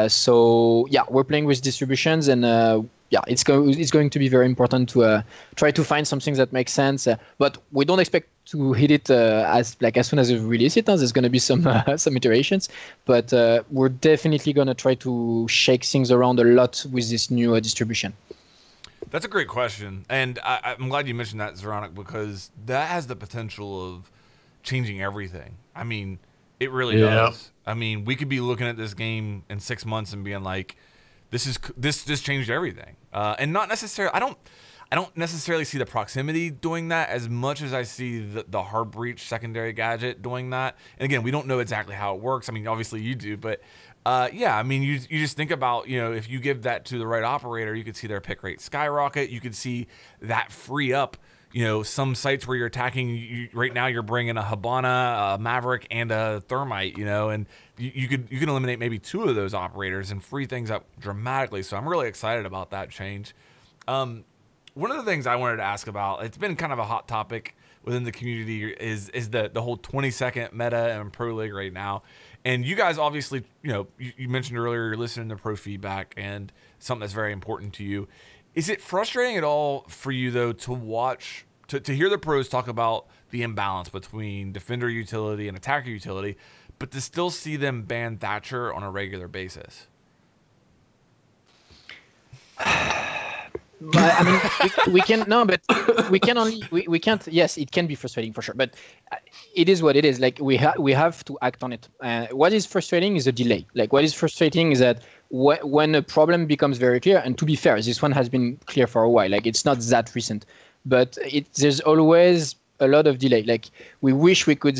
So yeah, we're playing with distributions and. Yeah, it's going to be very important to try to find something that makes sense. But we don't expect to hit it as soon as we release it. There's going to be some iterations, but we're definitely going to try to shake things around a lot with this new distribution. That's a great question, and I'm glad you mentioned that, Zeronic, because that has the potential of changing everything. I mean, it really does. I mean, we could be looking at this game in 6 months and being like, this changed everything, and not necessarily. I don't necessarily see the proximity doing that as much as I see the hard breach secondary gadget doing that. And again, we don't know exactly how it works. I mean, obviously you do, but yeah, I mean, you just think about, you know, if you give that to the right operator, you could see their pick rate skyrocket. You could see that free up, you know, some sites where you're attacking. Right now, you're bringing a Hibana, a Maverick, and a Thermite, you know, and you can eliminate maybe 2 of those operators and free things up dramatically. So I'm really excited about that change. One of the things I wanted to ask about, it's been kind of a hot topic within the community, is the whole 20-second meta in Pro League right now. And you guys obviously, you know, you mentioned earlier you're listening to pro feedback and something that's very important to you. Is it frustrating at all for you, though, to watch, to hear the pros talk about the imbalance between defender utility and attacker utility, but to still see them ban Thatcher on a regular basis? But, I mean, we can no, but we can only we can't. Yes, it can be frustrating for sure, but it is what it is. Like we have to act on it. What is frustrating is a delay. Like what is frustrating is that when a problem becomes very clear, and to be fair, this one has been clear for a while. Like it's not that recent, but there's always a lot of delay. Like we wish we could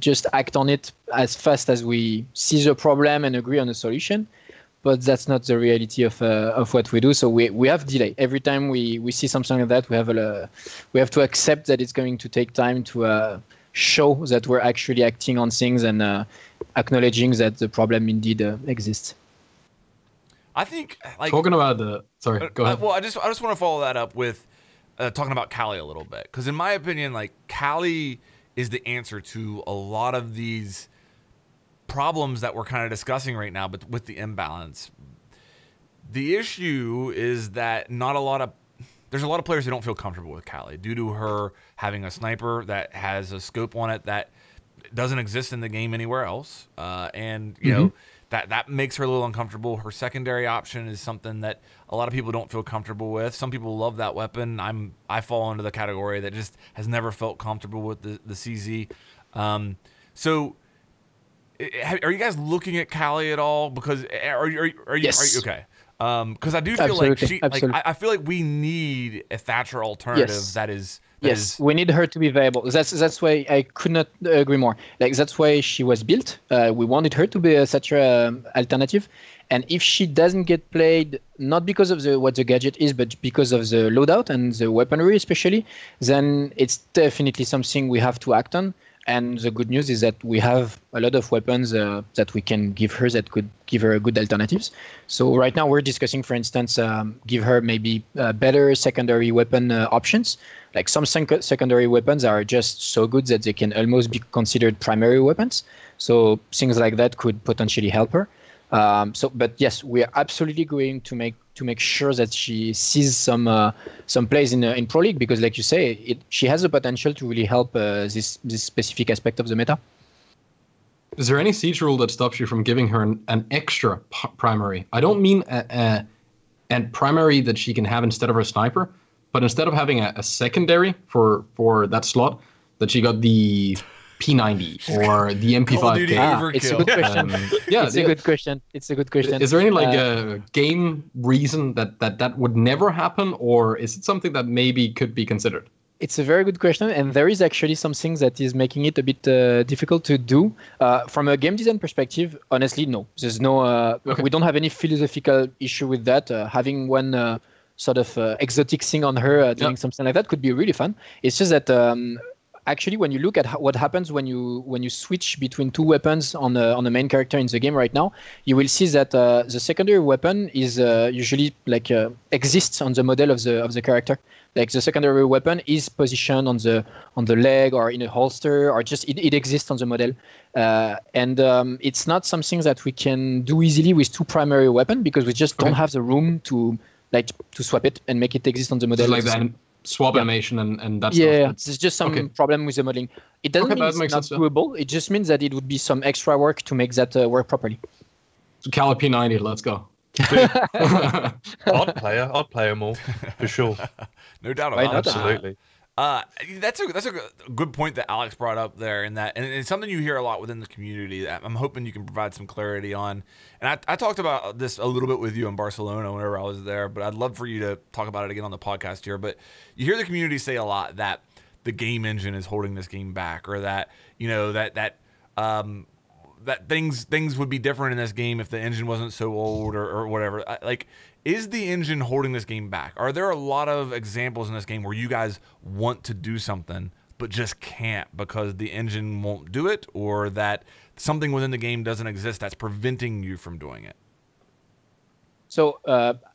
just act on it as fast as we see the problem and agree on a solution. But that's not the reality of what we do. So we have delay every time we see something like that. We have to accept that it's going to take time to show that we're actually acting on things and acknowledging that the problem indeed exists. I think, like, talking about the sorry, go ahead. Well, I just want to follow that up with talking about Kali a little bit, because in my opinion, like Kali is the answer to a lot of these problems that we're kind of discussing right now, but with the imbalance. The issue is that there's a lot of players who don't feel comfortable with Kali due to her having a sniper that has a scope on it that doesn't exist in the game anywhere else, and you know that makes her a little uncomfortable. Her secondary option is something that a lot of people don't feel comfortable with. Some people love that weapon. I fall into the category that just has never felt comfortable with the CZ. So are you guys looking at Kali at all? Because are you okay? Because I do feel like I feel like we need a Thatcher alternative that is. Yes, we need her to be viable. That's why I could not agree more. Like that's why she was built. We wanted her to be a Thatcher alternative, and if she doesn't get played, not because of what the gadget is, but because of the loadout and the weaponry especially, then it's definitely something we have to act on. And the good news is that we have a lot of weapons that we can give her that could give her good alternatives. So right now we're discussing, for instance, give her maybe better secondary weapon options. Like some secondary weapons are just so good that they can almost be considered primary weapons. So things like that could potentially help her. But yes, we are absolutely going to make sure that she sees some plays in Pro League, because, like you say, she has the potential to really help this specific aspect of the meta. Is there any siege rule that stops you from giving her an extra primary? I don't mean a primary that she can have instead of her sniper, but instead of having a secondary for that slot, that she got the P90 or the MP5K. It's a good question. It's a good question. It's a good question. Is there any game reason that would never happen, or is it something that maybe could be considered? It's a very good question, and there is actually something that is making it a bit difficult to do. From a game design perspective, honestly, no. There's no. We don't have any philosophical issue with that. Having one sort of exotic thing on her doing something like that could be really fun. It's just that. Actually, when you look at what happens when you switch between two weapons on the main character in the game right now, you will see that the secondary weapon is usually exists on the model of the character. Like the secondary weapon is positioned on the leg or in a holster, or just it exists on the model, and it's not something that we can do easily with two primary weapons, because we just don't have the room to swap it and make it exist on the model. Like that. Swap animation and that stuff. Yeah, it's just some problem with the modeling. It doesn't mean it's not doable. It just means that it would be some extra work to make that work properly. So Cali P90, let's go. I'd play them all for sure. No doubt about it. Absolutely. That's a good point that Alex brought up there, and it's something you hear a lot within the community that I'm hoping you can provide some clarity on. And I talked about this a little bit with you in Barcelona whenever I was there, but I'd love for you to talk about it again on the podcast here. But you hear the community say a lot that the game engine is holding this game back, or that that things would be different in this game if the engine wasn't so old or whatever. Is the engine holding this game back? Are there a lot of examples in this game where you guys want to do something but just can't because the engine won't do it, or that something within the game doesn't exist that's preventing you from doing it? So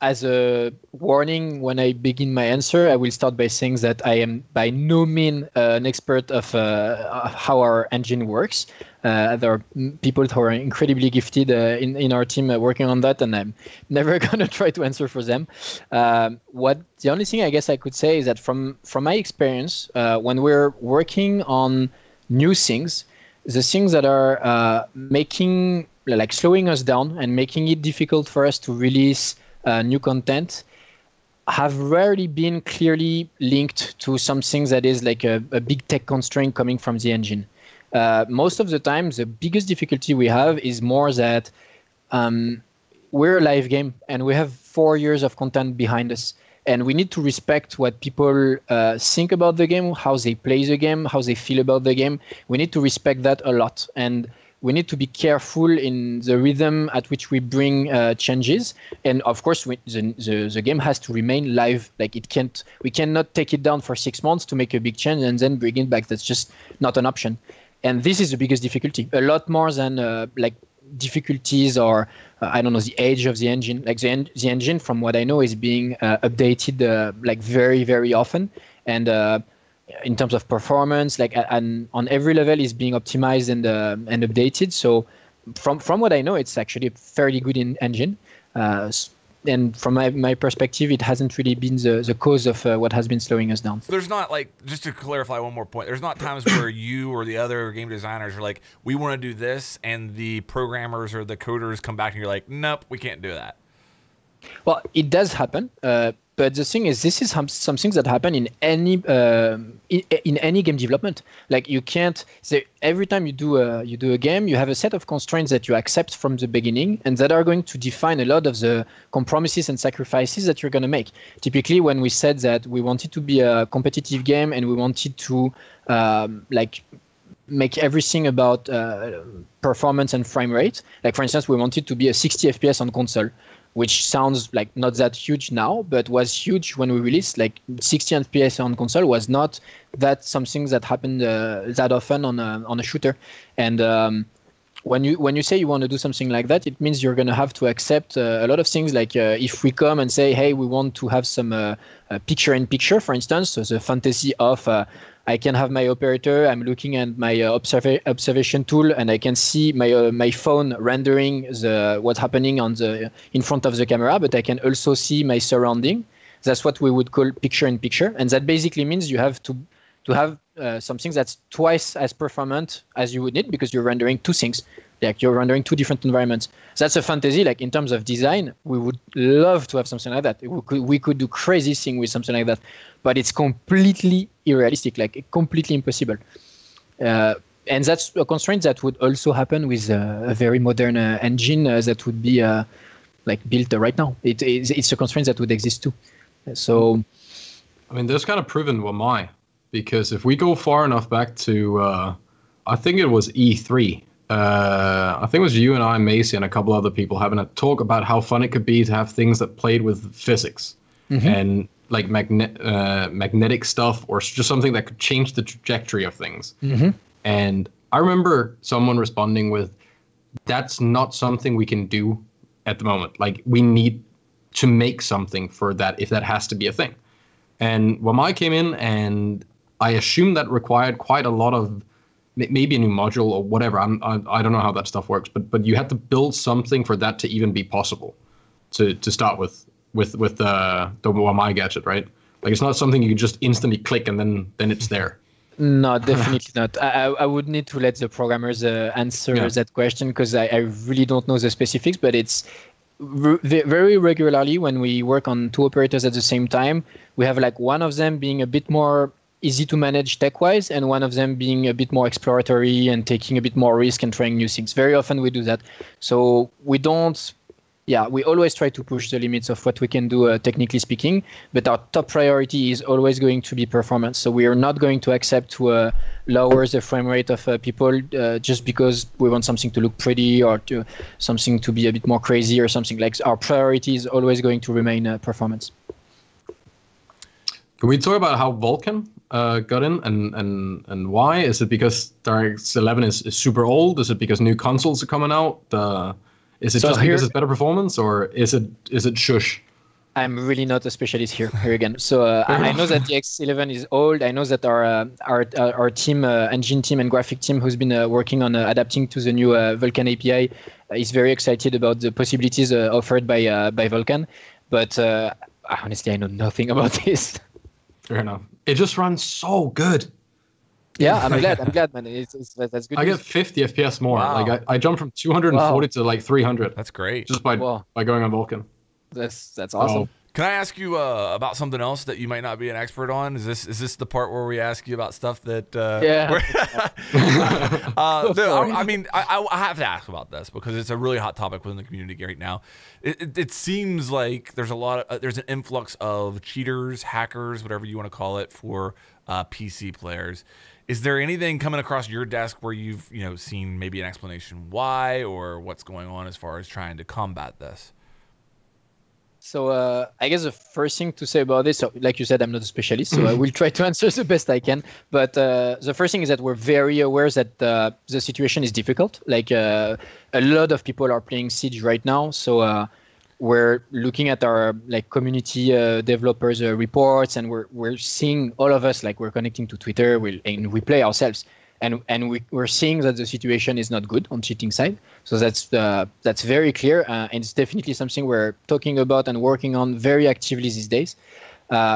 as a warning, when I begin my answer, I will start by saying that I am by no means an expert of how our engine works. There are people who are incredibly gifted in our team working on that, and I'm never going to try to answer for them. The only thing I guess I could say is that from my experience, when we're working on new things, the things that are slowing us down and making it difficult for us to release new content have rarely been clearly linked to something that is like a big tech constraint coming from the engine. Most of the time, the biggest difficulty we have is more that we're a live game and we have 4 years of content behind us. And we need to respect what people think about the game, how they play the game, how they feel about the game. We need to respect that a lot. And we need to be careful in the rhythm at which we bring changes. And of course, the game has to remain live. We cannot take it down for 6 months to make a big change and then bring it back. That's just not an option. And this is the biggest difficulty, a lot more than difficulties or the age of the engine. Like the engine, from what I know, is being updated very, very often, and in terms of performance, and on every level is being optimized and updated. So from what I know, it's actually a fairly good engine. And from my perspective, it hasn't really been the cause of what has been slowing us down. So there's not, just to clarify one more point, there's not times where you or the other game designers are like, we want to do this, and the programmers or the coders come back and you're like, nope, we can't do that. Well, it does happen, but the thing is, this is some things that happen in any game development. Like you can't say every time you do a game, you have a set of constraints that you accept from the beginning, and that are going to define a lot of the compromises and sacrifices that you're going to make. Typically, when we said that we wanted to be a competitive game and we wanted to make everything about performance and frame rate. Like for instance, we wanted to be a 60 FPS on console. which sounds like not that huge now, but was huge when we released. Like 60 FPS on console was not that something that happened that often on a shooter. And when you say you want to do something like that, it means you're going to have to accept a lot of things. Like if we come and say, hey, we want to have some picture-in-picture, for instance, so the fantasy of I can have my operator, I'm looking at my observation tool, and I can see my phone rendering what's happening in front of the camera, but I can also see my surrounding. That's what we would call picture-in-picture, and that basically means you have to have something that's twice as performant as you would need, because you're rendering two things. Like you're rendering two different environments. That's a fantasy. Like in terms of design, we would love to have something like that. We could do crazy thing with something like that, but it's completely unrealistic, like completely impossible. And that's a constraint that would also happen with a very modern engine that would be like built right now. It's a constraint that would exist too. So, I mean, this kind of proven why. Because if we go far enough back to, I think it was E3, I think it was you and I, Macy, and a couple other people having a talk about how fun it could be to have things that played with physics and like magnetic stuff, or just something that could change the trajectory of things. And I remember someone responding with, that's not something we can do at the moment. Like, we need to make something for that if that has to be a thing. And Wamai came in, and I assume that required quite a lot of maybe a new module or whatever. I don't know how that stuff works, but you had to build something for that to even be possible to start with the Wamai gadget, right? Like, it's not something you can just instantly click and then it's there. No, definitely not. I would need to let the programmers answer that question, because I really don't know the specifics, but it's very regularly when we work on two operators at the same time, we have like one of them being a bit more easy to manage tech-wise, and one of them being a bit more exploratory and taking a bit more risk and trying new things. Very often we do that. So we always try to push the limits of what we can do technically speaking, but our top priority is always going to be performance. So we are not going to accept to lower the frame rate of people just because we want something to look pretty or something to be a bit more crazy or something. Like, our priority is always going to remain performance. Can we talk about how Vulkan got in and why? Is it because DirectX 11 is super old? Is it because new consoles are coming out? Is it just because it's better performance, or is it shush? I'm really not a specialist here again. So I know that the X11 is old. I know that our team, engine team and graphic team, who's been working on adapting to the new Vulkan API, is very excited about the possibilities offered by Vulkan. But honestly, I know nothing about this. Fair enough. It just runs so good. Yeah, I'm glad, man. That's good. I get 50 FPS more. Wow. Like I jumped from 240 to like 300. That's great. Just by going on Vulkan. That's awesome. Can I ask you about something else that you might not be an expert on? Is this the part where we ask you about stuff that? I mean, I have to ask about this because it's a really hot topic within the community right now. It seems like there's there's an influx of cheaters, hackers, whatever you want to call it, for PC players. Is there anything coming across your desk where you've seen maybe an explanation why, or what's going on as far as trying to combat this? So I guess the first thing to say about this, so like you said, I'm not a specialist, so I will try to answer the best I can. But the first thing is that we're very aware that the situation is difficult. Like a lot of people are playing Siege right now, so we're looking at our community developers reports, and we're seeing all of us, like, we're connecting to Twitter, and we play ourselves. And we're seeing that the situation is not good on cheating side. So that's very clear, and it's definitely something we're talking about and working on very actively these days.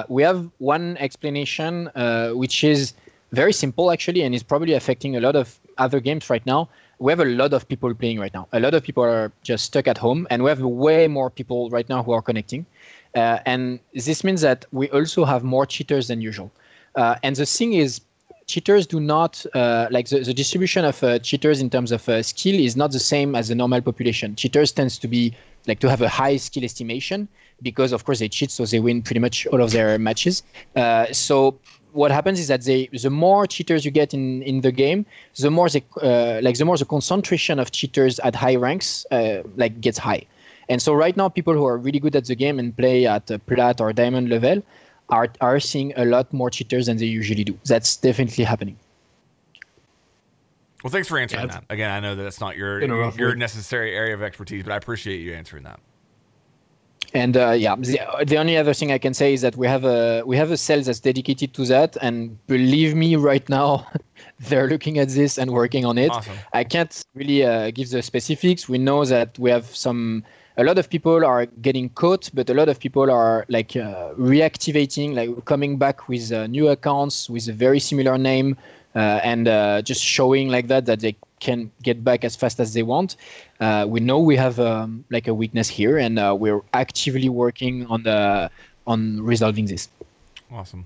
We have one explanation, which is very simple actually, and is probably affecting a lot of other games right now. We have a lot of people playing right now. A lot of people are just stuck at home, and we have way more people right now who are connecting. And this means that we also have more cheaters than usual. And the thing is, cheaters do not the distribution of cheaters in terms of skill is not the same as the normal population. Cheaters tends to be to have a high skill estimation because, of course, they cheat, so they win pretty much all of their matches. So what happens is that the more cheaters you get in the game, the more the concentration of cheaters at high ranks gets high. And so right now, people who are really good at the game and play at plat or diamond level are seeing a lot more cheaters than they usually do. That's definitely happening. Well, thanks for answering that. Again, I know that that's not your necessary area of expertise, but I appreciate you answering that. And the only other thing I can say is that we have a cell that's dedicated to that, and believe me, right now they're looking at this and working on it. Awesome. I can't really give the specifics. We know that we have a lot of people are getting caught, but a lot of people are like reactivating, like coming back with new accounts with a very similar name, and just showing like that they can get back as fast as they want. We know we have like a weakness here, and we're actively working on resolving this. Awesome.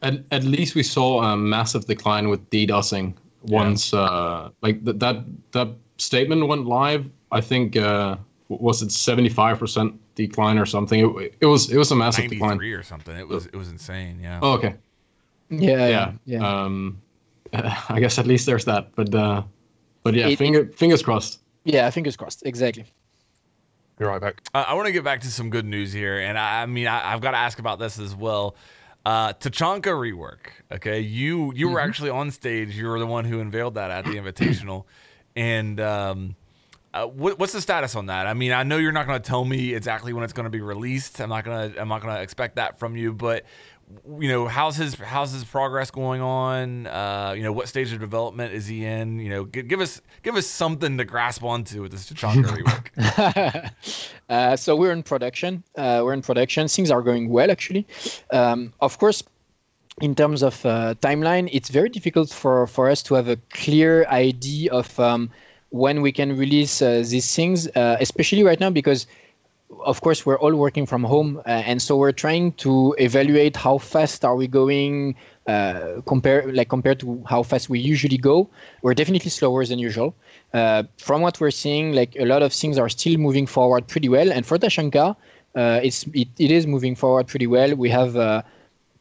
At least we saw a massive decline with DDoSing once like that statement went live. I think was it 75% decline or something? It was a massive decline. 93 or something. It was insane. Yeah. Oh, okay. Yeah. I guess at least there's that, but yeah, fingers crossed. Yeah, fingers crossed. Exactly. Be right back. I want to get back to some good news here, and I've got to ask about this as well. Tachanka rework. Okay, you were actually on stage. You were the one who unveiled that at the Invitational, and what's the status on that? I mean, I know you're not going to tell me exactly when it's going to be released. I'm not gonna expect that from you, but how's his progress going on? What stage of development is he in? Give us something to grasp onto with this Tachanka rework. So we're in production. Things are going well, actually. Of course, in terms of timeline, it's very difficult for us to have a clear idea of when we can release these things, especially right now because, of course, we're all working from home, and so we're trying to evaluate how fast are we going compared to how fast we usually go. We're definitely slower than usual. From what we're seeing, like a lot of things are still moving forward pretty well, and for Tachanka, it is moving forward pretty well. We have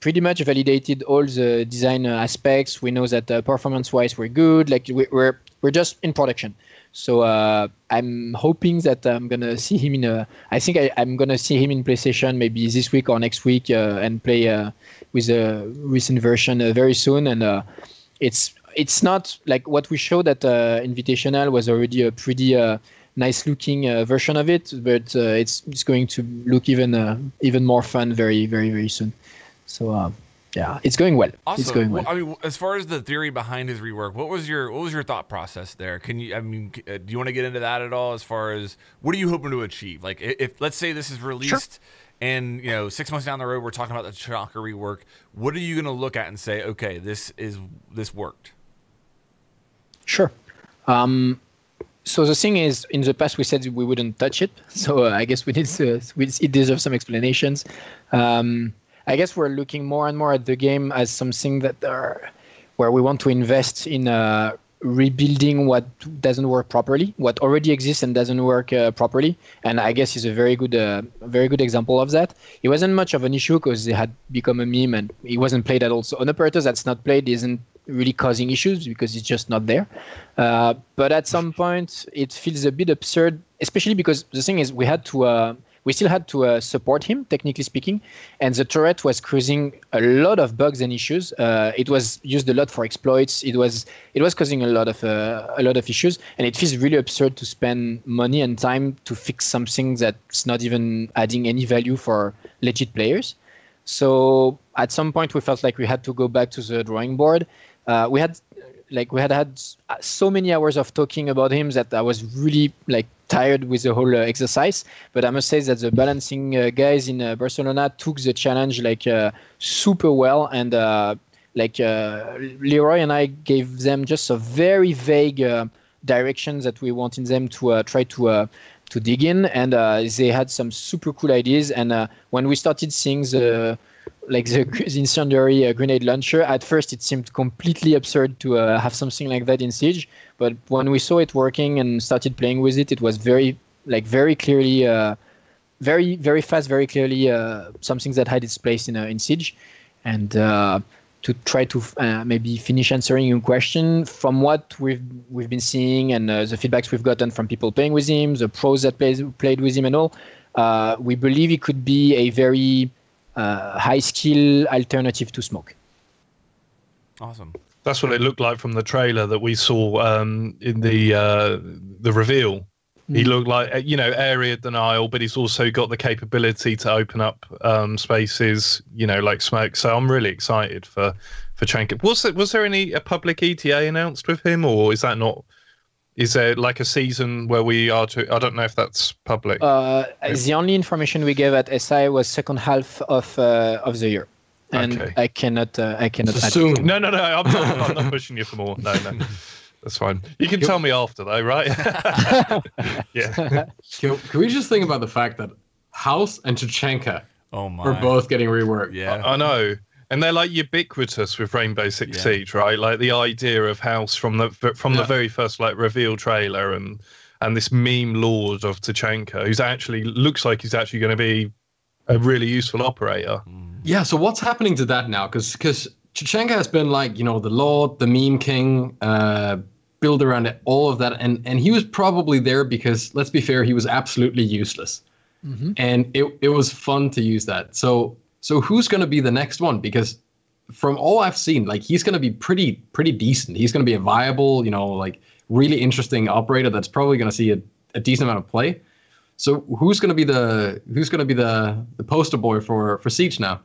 pretty much validated all the design aspects. We know that performance-wise we're good. Like we're just in production. So I'm hoping that I'm gonna see him I'm gonna see him in PlayStation maybe this week or next week and play with a recent version very soon. And it's not like what we showed at Invitational was already a pretty nice looking version of it, but it's going to look even more fun very, very, very soon. So yeah, it's going well. Awesome. It's going well. I mean, as far as the theory behind his rework, what was your thought process there? Do you want to get into that at all? As far as what are you hoping to achieve? Like, if let's say this is released, and 6 months down the road we're talking about the Tachanka rework, what are you going to look at and say, okay, this worked? Sure. So the thing is, in the past we said we wouldn't touch it. So I guess it deserves some explanations. I guess we're looking more and more at the game as something where we want to invest in rebuilding what doesn't work properly, what already exists and doesn't work properly. And I guess he's a very good example of that. It wasn't much of an issue because it had become a meme and it wasn't played at all. So an operator that's not played isn't really causing issues because it's just not there. But at some point, it feels a bit absurd, especially because the thing is we still had to support him, technically speaking, and the turret was causing a lot of bugs and issues. It was used a lot for exploits. It was causing a lot of issues, and it feels really absurd to spend money and time to fix something that's not even adding any value for legit players. So at some point, we felt like we had to go back to the drawing board. We had so many hours of talking about him that I was really tired with the whole exercise. But I must say that the balancing guys in Barcelona took the challenge super well, and Leroy and I gave them just a very vague direction that we wanted them to try to dig in, and they had some super cool ideas. And when we started seeing the incendiary grenade launcher, at first it seemed completely absurd to have something like that in Siege, but when we saw it working and started playing with it, it was very clearly very, very fast, very clearly something that had its place in Siege. And try to maybe finish answering your question. From what we've been seeing and the feedbacks we've gotten from people playing with him, the pros that played with him and all, we believe it could be a very high skill alternative to Smoke. Awesome. That's what it looked like from the trailer that we saw in the reveal. He looked like, area denial, but he's also got the capability to open up spaces, like Smoke. So I'm really excited for Chanka. Was there a public ETA announced with him, or is that not? Is there like a season where we are to? I don't know if that's public. The only information we gave at SI was second half of the year. And okay. I cannot add soon. No. I'm not pushing you for more. No. That's fine. You can tell me after, though, right? Yeah. Can we just think about the fact that House and Tachanka are both getting reworked? Yeah, I know. And they're like ubiquitous with Rainbow Six Siege, right? Like the idea of House from the very first like reveal trailer and this meme lord of Tachanka, who's actually looks like he's actually going to be a really useful operator. Yeah. So what's happening to that now? Because Tachanka has been like, the Lord, the meme king, build around it, all of that. And he was probably there because, let's be fair, he was absolutely useless. Mm-hmm. And it was fun to use that. So who's going to be the next one? Because from all I've seen, like he's going to be pretty decent. He's going to be a viable, like really interesting operator that's probably going to see a decent amount of play. So who's going to be the poster boy for Siege now?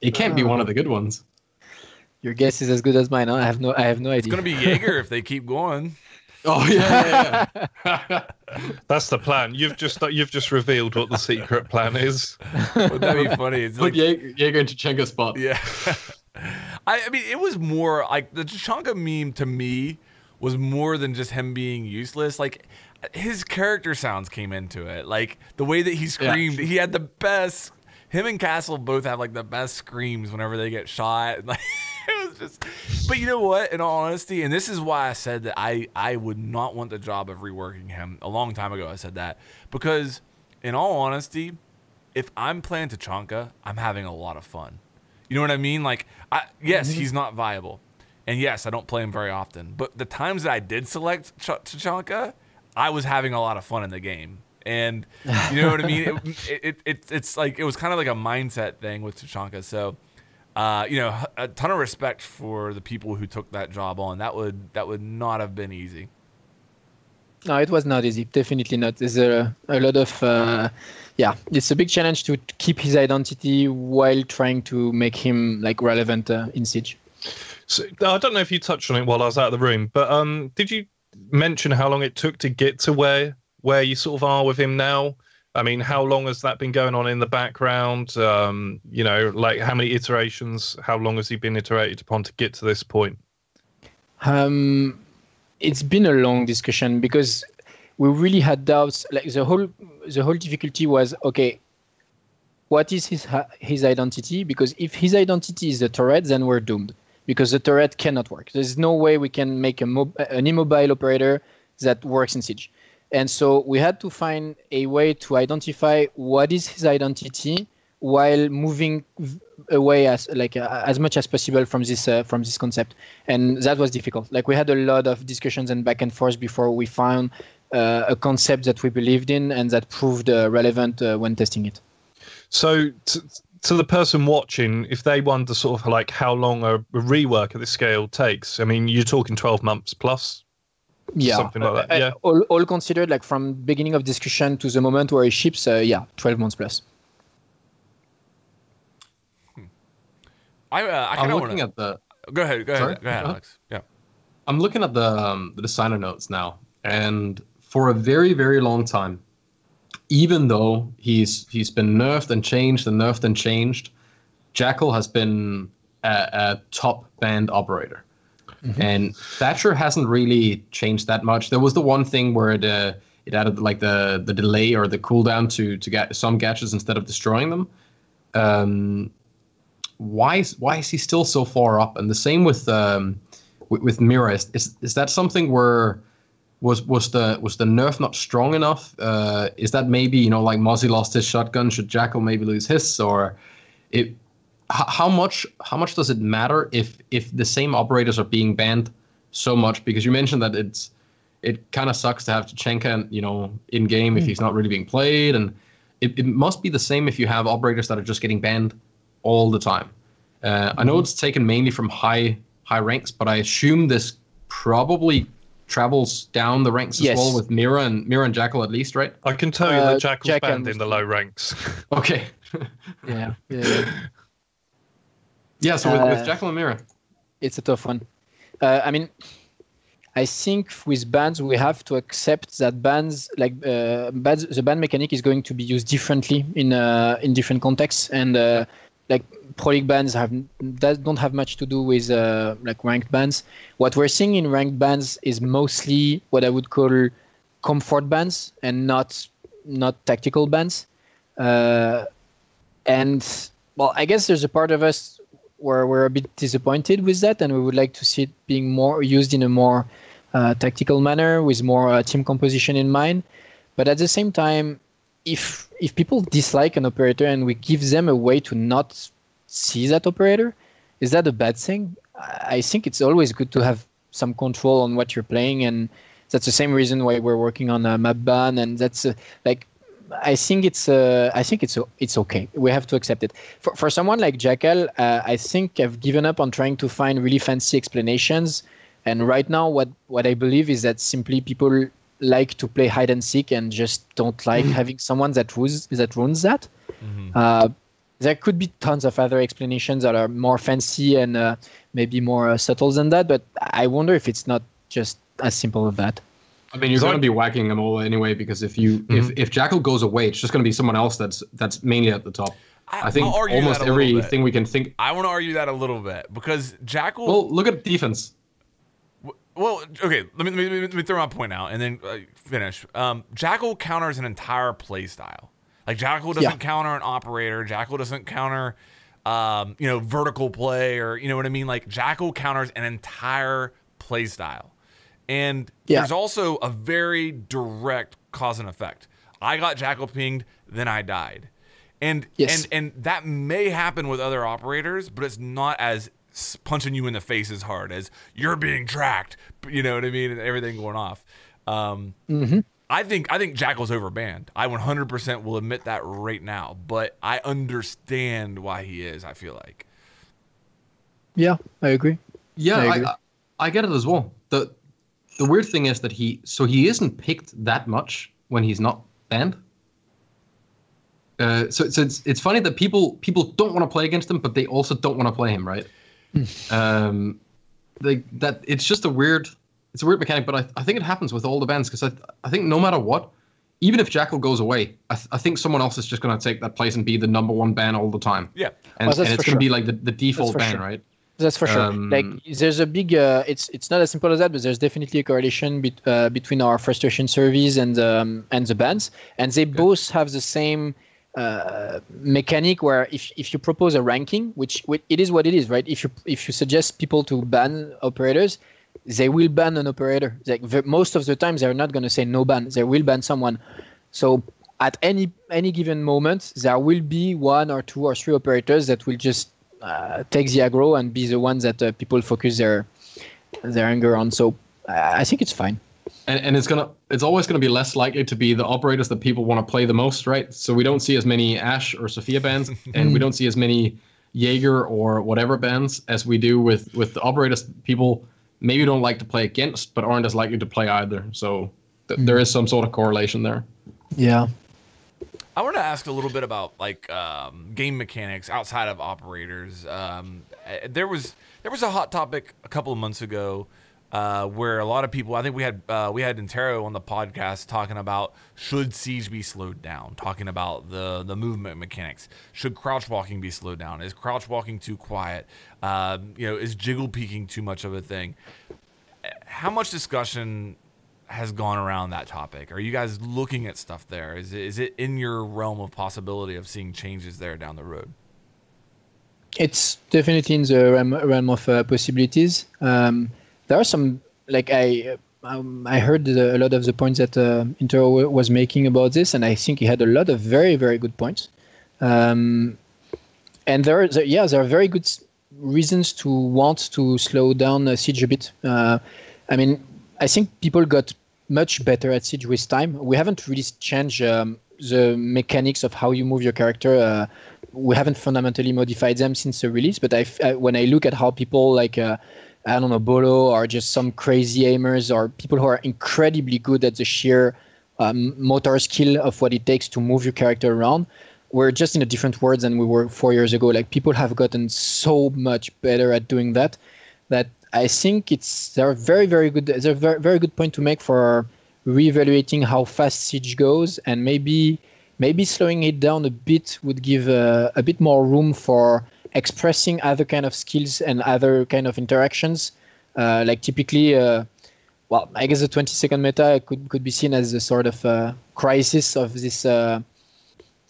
It can't be one of the good ones. Your guess is as good as mine. Huh? I have no idea. It's going to be Jaeger if they keep going. Oh yeah. That's the plan. You've just revealed what the secret plan is. Would that be funny? It's Put Jaeger into Tachanka's spot. Yeah. I mean, it was more like the Tachanka meme to me was more than just him being useless. Like his character sounds came into it. Like the way that he screamed, he had the best. Him and Castle both have like the best screams whenever they get shot. Like it was just. But you know what? In all honesty, and this is why I said that I would not want the job of reworking him a long time ago. I said that because, in all honesty, if I'm playing Tachanka, I'm having a lot of fun. You know what I mean? Like, yes, he's not viable, and yes, I don't play him very often. But the times that I did select Tachanka, I was having a lot of fun in the game. And you know what I mean? It's like it was kind of like a mindset thing with Tachanka. So, a ton of respect for the people who took that job on. That would not have been easy. No, it was not easy. Definitely not. There's a lot of it's a big challenge to keep his identity while trying to make him like relevant in Siege. So I don't know if you touched on it while I was out of the room, but did you mention how long it took to get to where you sort of are with him now? I mean, how long has that been going on in the background? Like how many iterations, how long has he been iterated upon to get to this point? It's been a long discussion because we really had doubts. Like the whole difficulty was, okay, what is his identity? Because if his identity is the turret, then we're doomed because the turret cannot work. There's no way we can make an immobile operator that works in Siege. And so we had to find a way to identify what is his identity while moving away as much as possible from this concept. And that was difficult. Like we had a lot of discussions and back and forth before we found a concept that we believed in and that proved relevant when testing it. So to the person watching, if they wonder sort of like how long a rework at this scale takes, I mean, you're talking 12 months plus? Yeah, something like that. Yeah, all considered, like from beginning of discussion to the moment where it ships. 12 months plus. I'm looking at the. Go ahead, Alex. Yeah, I'm looking at the designer notes now, and for a very, very long time, even though he's been nerfed and changed, Jackal has been a top band operator. Mm-hmm. And Thatcher hasn't really changed that much. There was the one thing where it added like the delay or the cooldown to get some gadgets instead of destroying them. Why is he still so far up? And the same with Mira. Is that something where was the nerf not strong enough? Is that maybe like Mozzie lost his shotgun? Should Jackal maybe lose his? Or how much does it matter if the same operators are being banned so much? Because you mentioned that it kind of sucks to have Tachenka, in game if he's not really being played, and it must be the same if you have operators that are just getting banned all the time. I know it's taken mainly from high ranks, but I assume this probably travels down the ranks as well with Mira and Jackal at least, right? I can tell you that Jackal's banned in the low ranks. Okay. Yeah. Yeah, so with Jackal and Mira. It's a tough one. I mean, I think with bans, we have to accept that bans, the ban mechanic is going to be used differently in different contexts, and Pro League bans don't have much to do with ranked bans. What we're seeing in ranked bans is mostly what I would call comfort bans and not tactical bans. And well, I guess there's a part of us where we're a bit disappointed with that, and we would like to see it being more used in a more tactical manner with more team composition in mind. But at the same time, if people dislike an operator and we give them a way to not see that operator, is that a bad thing? I think it's always good to have some control on what you're playing, and that's the same reason why we're working on a map ban. And that's I think it's okay. We have to accept it. For someone like Jackal, I think I've given up on trying to find really fancy explanations. And right now, what I believe is that simply people like to play hide and seek and just don't like having someone that ruins that. Mm-hmm. There could be tons of other explanations that are more fancy and maybe more subtle than that, but I wonder if it's not just as simple as that. I mean, you're going to be whacking them all anyway, because if if Jackal goes away, it's just going to be someone else that's mainly at the top. I think almost everything we can think. I want to argue that a little bit because Jackal. Well, look at defense. Well, okay. Let me throw my point out and then finish. Jackal counters an entire play style. Like Jackal doesn't counter an operator. Jackal doesn't counter, vertical play or you know what I mean. Like Jackal counters an entire play style, and there's also a very direct cause and effect. I got Jackal pinged, then I died, and that may happen with other operators, but it's not as punching you in the face as hard as you're being tracked. You know what I mean, and everything going off. I think Jackal's overbanned. I 100% will admit that right now, but I understand why he is. I feel like. Yeah, I agree. Yeah, I get it as well. The weird thing is that he isn't picked that much when he's not banned. So it's funny that people don't want to play against him, but they also don't want to play him, right? That it's just a weird mechanic, but I think it happens with all the bans because I think no matter what, even if Jackal goes away, I think someone else is just going to take that place and be the number one ban all the time. Yeah, and it's going to be like the default ban, right? That's for sure. There's a big. It's not as simple as that, but there's definitely a correlation between our frustration surveys and the bans, and they both have the same mechanic where if you propose a ranking, which it is what it is, right? If you suggest people to ban operators, they will ban an operator. Most of the time, they're not going to say no ban. They will ban someone. So at any given moment, there will be one or two or three operators that will just take the aggro and be the ones that people focus their anger on. So I think it's fine. And it's always gonna be less likely to be the operators that people want to play the most, right? So we don't see as many Ashe or Sophia bans, and we don't see as many Jaeger or whatever bans as we do with the operators people maybe don't like to play against, but aren't as likely to play either. So there is some sort of correlation there. Yeah. I want to ask a little bit about game mechanics outside of operators. There was a hot topic a couple of months ago where a lot of people, I think we had Intero on the podcast talking about should Siege be slowed down, talking about the movement mechanics. Should crouch walking be slowed down? Is crouch walking too quiet? Is jiggle peeking too much of a thing? How much discussion has gone around that topic? Are you guys looking at stuff there? Is it in your realm of possibility of seeing changes there down the road? It's definitely in the realm of possibilities. There are some, I heard a lot of the points that Intero was making about this, and I think he had a lot of very, very good points. And there are very good reasons to want to slow down Siege a bit. I mean, I think people got much better at Siege with time. We haven't really changed the mechanics of how you move your character. We haven't fundamentally modified them since the release. But when I look at how people like, I don't know, Bolo or just some crazy aimers or people who are incredibly good at the sheer motor skill of what it takes to move your character around, we're just in a different world than we were 4 years ago. Like people have gotten so much better at doing that I think they're very, very good. It's a very, very good point to make for reevaluating how fast Siege goes, and maybe slowing it down a bit would give a bit more room for expressing other kind of skills and other kind of interactions. Like typically, well, I guess the 20-second meta could be seen as a sort of crisis of this.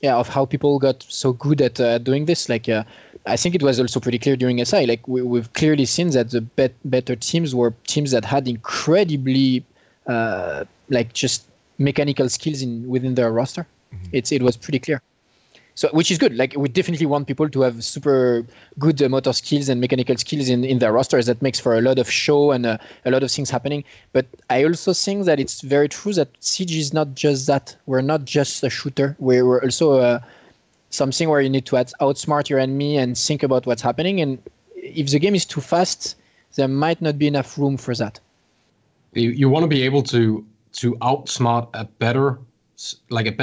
Of how people got so good at doing this. Like, I think it was also pretty clear during SI. Like, we've clearly seen that the better teams were teams that had incredibly, like, just mechanical skills within their roster. Mm-hmm. It was pretty clear. So, which is good. Like, we definitely want people to have super good motor skills and mechanical skills in their rosters. That makes for a lot of show and a lot of things happening. But I also think that it's very true that Siege is not just that. We're not just a shooter. We're also something where you need to outsmart your enemy and think about what's happening. And if the game is too fast, there might not be enough room for that. You want to be able to outsmart a better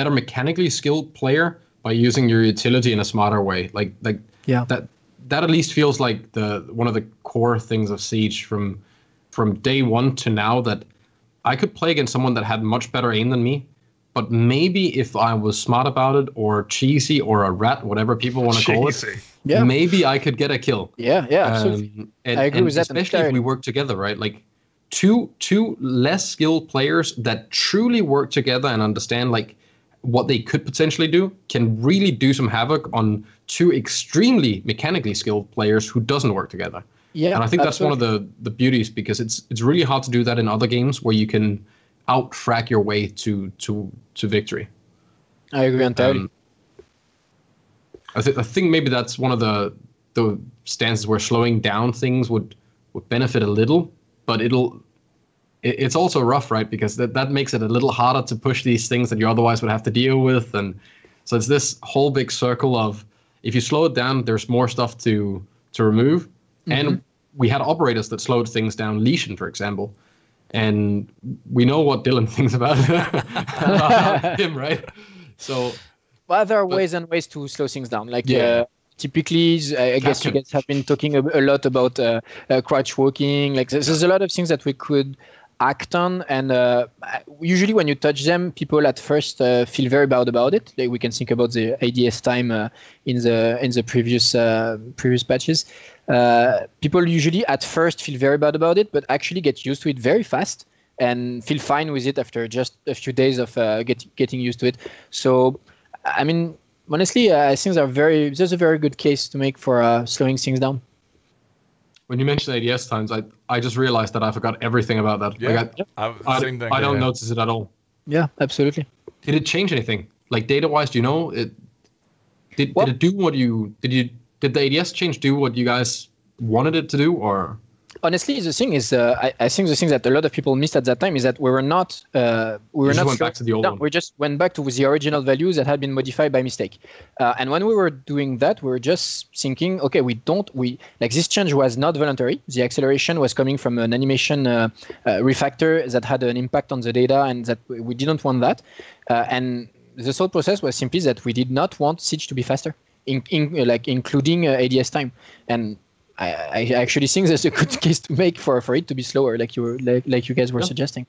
mechanically skilled player by using your utility in a smarter way. That at least feels like one of the core things of Siege from day one to now, that I could play against someone that had much better aim than me, but maybe if I was smart about it, or cheesy, or a rat, whatever people want to call it, maybe I could get a kill. Yeah, absolutely. I agree with that. Especially if we work together, right? Like two less skilled players that truly work together and understand like what they could potentially do can really do some havoc on two extremely mechanically skilled players who doesn't work together. Yeah, and I think that's one of the beauties, because it's really hard to do that in other games where you can out-frag your way to victory. I agree entirely. I think maybe that's one of the stances where slowing down things would benefit a little, but it's also rough, right? Because that makes it a little harder to push these things that you otherwise would have to deal with. And so it's this whole big circle of, if you slow it down, there's more stuff to remove. Mm-hmm. And we had operators that slowed things down, Lesion, for example. And we know what Dylan thinks about him, right? So, well, there are ways and ways to slow things down. Like, typically, I guess you guys have been talking a lot about crouch walking. Like, there's a lot of things that we could act on, and usually when you touch them, people at first feel very bad about it. Like, we can think about the ADS time in the previous patches. People usually at first feel very bad about it, but actually get used to it very fast and feel fine with it after just a few days of getting used to it. So, I mean, honestly, I think there's a very good case to make for slowing things down. When you mentioned ADS times, I just realized that I forgot everything about that. Yeah, like same thing. I don't notice it at all. Yeah, absolutely. Did it change anything? Like data-wise, do you know? Did it do what did the ADS change do what you guys wanted it to do, or? Honestly, the thing is, I think the thing that a lot of people missed at that time is that we went back to the old one. We just went back to the original values that had been modified by mistake. And when we were doing that, we were just thinking, okay, this change was not voluntary. The acceleration was coming from an animation refactor that had an impact on the data, and that we didn't want that. And the thought process was simply that we did not want Siege to be faster, including ADS time. And I actually think there's a good case to make for it to be slower, like you guys were suggesting.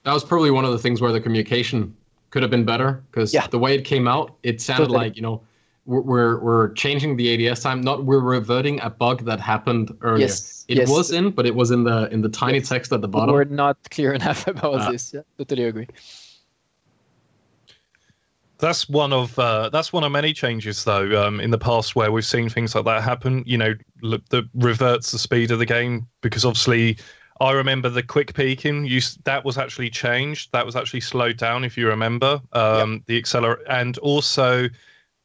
That was probably one of the things where the communication could have been better, because the way it came out, it sounded like, we're changing the ADS time, not we're reverting a bug that happened earlier. Yes, but it was in the tiny text at the bottom. We're not clear enough about this. Yeah, totally agree. That's one of many changes, though, in the past where we've seen things like that happen. That reverts the speed of the game, because obviously, I remember the quick peeking. That was actually changed. That was actually slowed down, if you remember. The accelerate, and also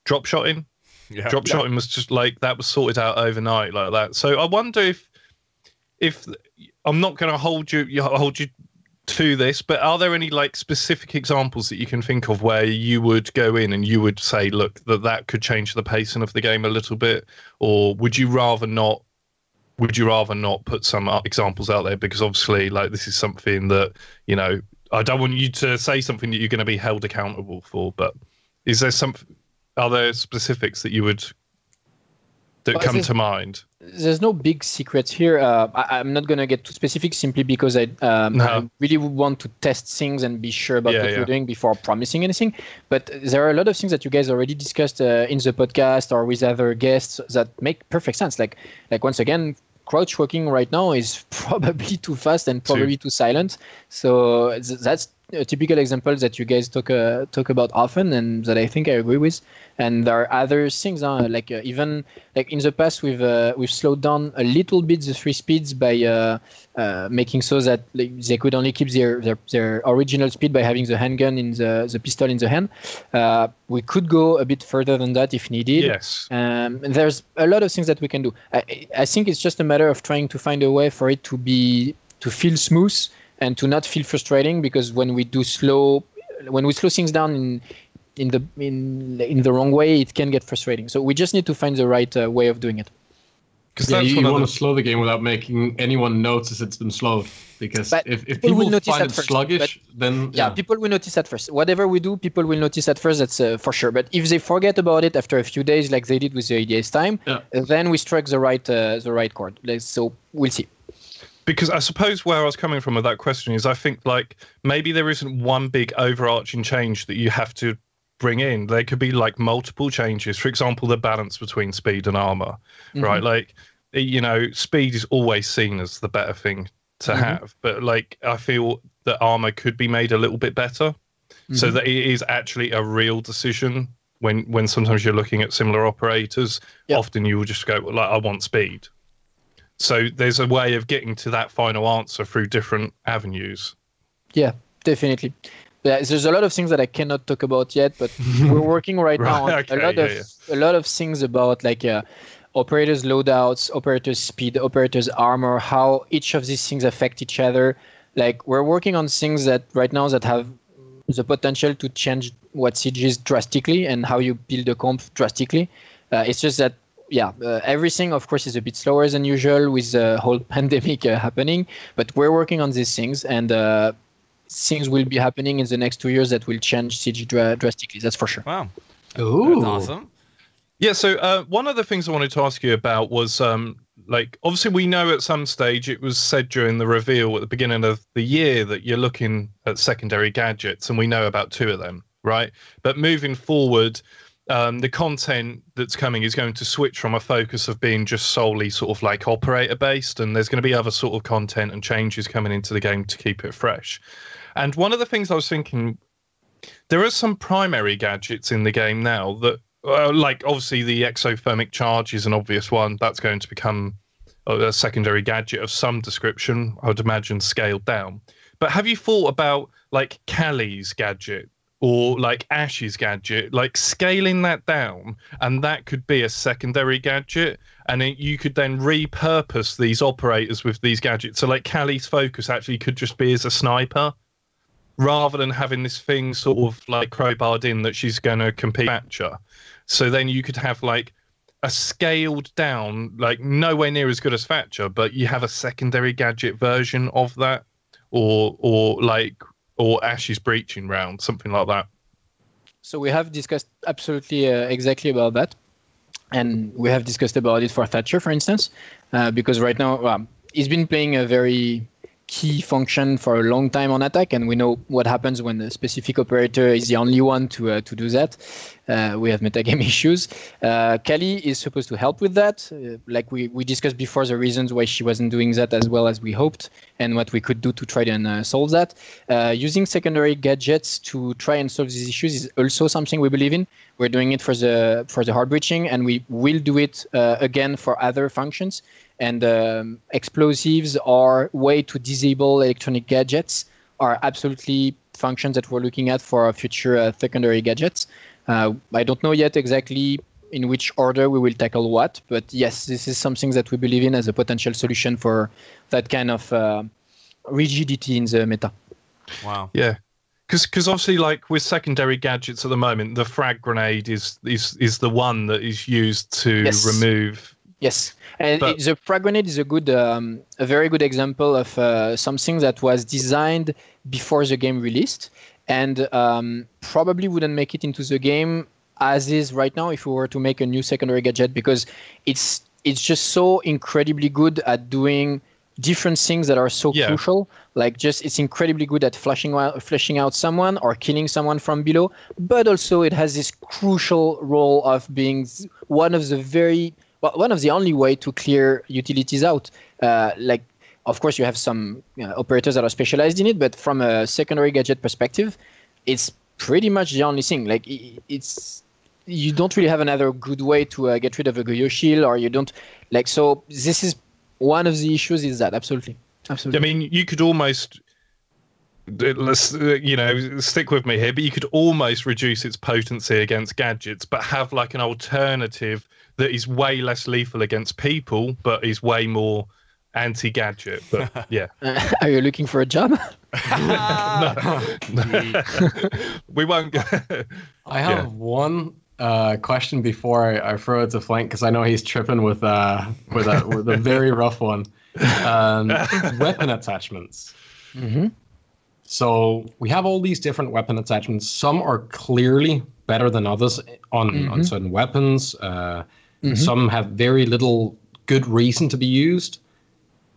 drop shotting. Yeah. Drop shotting was just like that was sorted out overnight like that. So I wonder if I'm not going to hold you to this, but are there any like specific examples that you can think of where you would go in and you would say, look, that could change the pacing of the game a little bit, or would you rather not? Would you rather not put some examples out there? Because obviously, like, this is something that, you know, I don't want you to say something that you're going to be held accountable for. But is there are there specifics that you would come to mind? There's no big secrets here. I'm not going to get too specific simply because I really want to test things and be sure about what we're doing before promising anything. But there are a lot of things that you guys already discussed in the podcast or with other guests that make perfect sense. Like once again, crouch walking right now is probably too fast and probably too silent. So that's a typical example that you guys talk about often and that I think I agree with. And there are other things, even like in the past we've slowed down a little bit the free speeds by making so that they could only keep their original speed by having the handgun in the pistol in the hand. We could go a bit further than that if needed. Yes. And there's a lot of things that we can do. I think it's just a matter of trying to find a way for it to feel smooth and to not feel frustrating, because when we slow things down in the wrong way, it can get frustrating. So we just need to find the right way of doing it. Because you want to slow the game without making anyone notice it's been slowed. Because if people find it sluggish, then people will notice at first. Whatever we do, people will notice at first. That's for sure. But if they forget about it after a few days, like they did with the ADS time, then we strike the right chord. So we'll see. Because I suppose where I was coming from with that question is I think like maybe there isn't one big overarching change that you have to bring in. There could be like multiple changes. For example, the balance between speed and armor, right? Like, you know, speed is always seen as the better thing to have. But like, I feel that armor could be made a little bit better so that it is actually a real decision when sometimes you're looking at similar operators. Often you will just go, like, I want speed. So there's a way of getting to that final answer through different avenues. Yeah, definitely. There's a lot of things that I cannot talk about yet, but we're working right now on a lot of things about like operators' loadouts, operators' speed, operators' armor, how each of these things affect each other. Like we're working on things that right now that have the potential to change what Siege is drastically and how you build a comp drastically. It's just that everything, of course, is a bit slower than usual with the whole pandemic happening. But we're working on these things, and things will be happening in the next 2 years that will change Siege drastically. That's for sure. Wow. Ooh. That's awesome. Yeah, so one of the things I wanted to ask you about was, like, obviously we know at some stage it was said during the reveal at the beginning of the year that you're looking at secondary gadgets, and we know about 2 of them, right? But moving forward, the content that's coming is going to switch from a focus of being just solely sort of like operator based, and there's going to be other sort of content and changes coming into the game to keep it fresh. And one of the things I was thinking, there are some primary gadgets in the game now that, like obviously the exothermic charge is an obvious one. That's going to become a secondary gadget of some description, I would imagine scaled down. But have you thought about like Kali's gadget? Or like Ash's gadget, like scaling that down, and that could be a secondary gadget, and you could then repurpose these operators with these gadgets. So like Kali's focus actually could just be as a sniper, rather than having this thing sort of like crowbarred in that she's going to compete Thatcher. So then you could have like a scaled down, like nowhere near as good as Thatcher, but you have a secondary gadget version of that, or Ash's breaching round, something like that. So we have discussed absolutely exactly about that. And we have discussed about it for Thatcher, for instance, because right now he's been playing a very key function for a long time on attack, and we know what happens when a specific operator is the only one to do that. We have metagame issues. Kali is supposed to help with that. Like we discussed before, the reasons why she wasn't doing that as well as we hoped, and what we could do to try and solve that. Using secondary gadgets to try and solve these issues is also something we believe in. We're doing it for the hard breaching, and we will do it again for other functions. And explosives or way to disable electronic gadgets are absolutely functions that we're looking at for our future secondary gadgets. I don't know yet exactly in which order we will tackle what. But yes, this is something that we believe in as a potential solution for that kind of rigidity in the meta. Wow. Yeah. Because obviously, like with secondary gadgets at the moment, the frag grenade is the one that is used to remove. Yes, and the frag grenade is a very good example of something that was designed before the game released, and probably wouldn't make it into the game as is right now if we were to make a new secondary gadget, because it's just so incredibly good at doing different things that are so crucial. Like it's incredibly good at flashing out someone or killing someone from below, but also it has this crucial role of being one of the only way to clear utilities out. Like, of course, you have some operators that are specialized in it, but from a secondary gadget perspective, it's pretty much the only thing. Like, you don't really have another good way to get rid of a Goyo shield, or you don't like. So this is one of the issues. Is that absolutely? I mean, you could almost, stick with me here, but you could almost reduce its potency against gadgets, but have like an alternative that is way less lethal against people, but is way more anti-gadget. But yeah. Are you looking for a job? No. We won't go. I have one question before I throw it to Flank, because I know he's tripping with a very rough one. Weapon attachments. Mm-hmm. So we have all these different weapon attachments. Some are clearly better than others on certain weapons. Some have very little good reason to be used,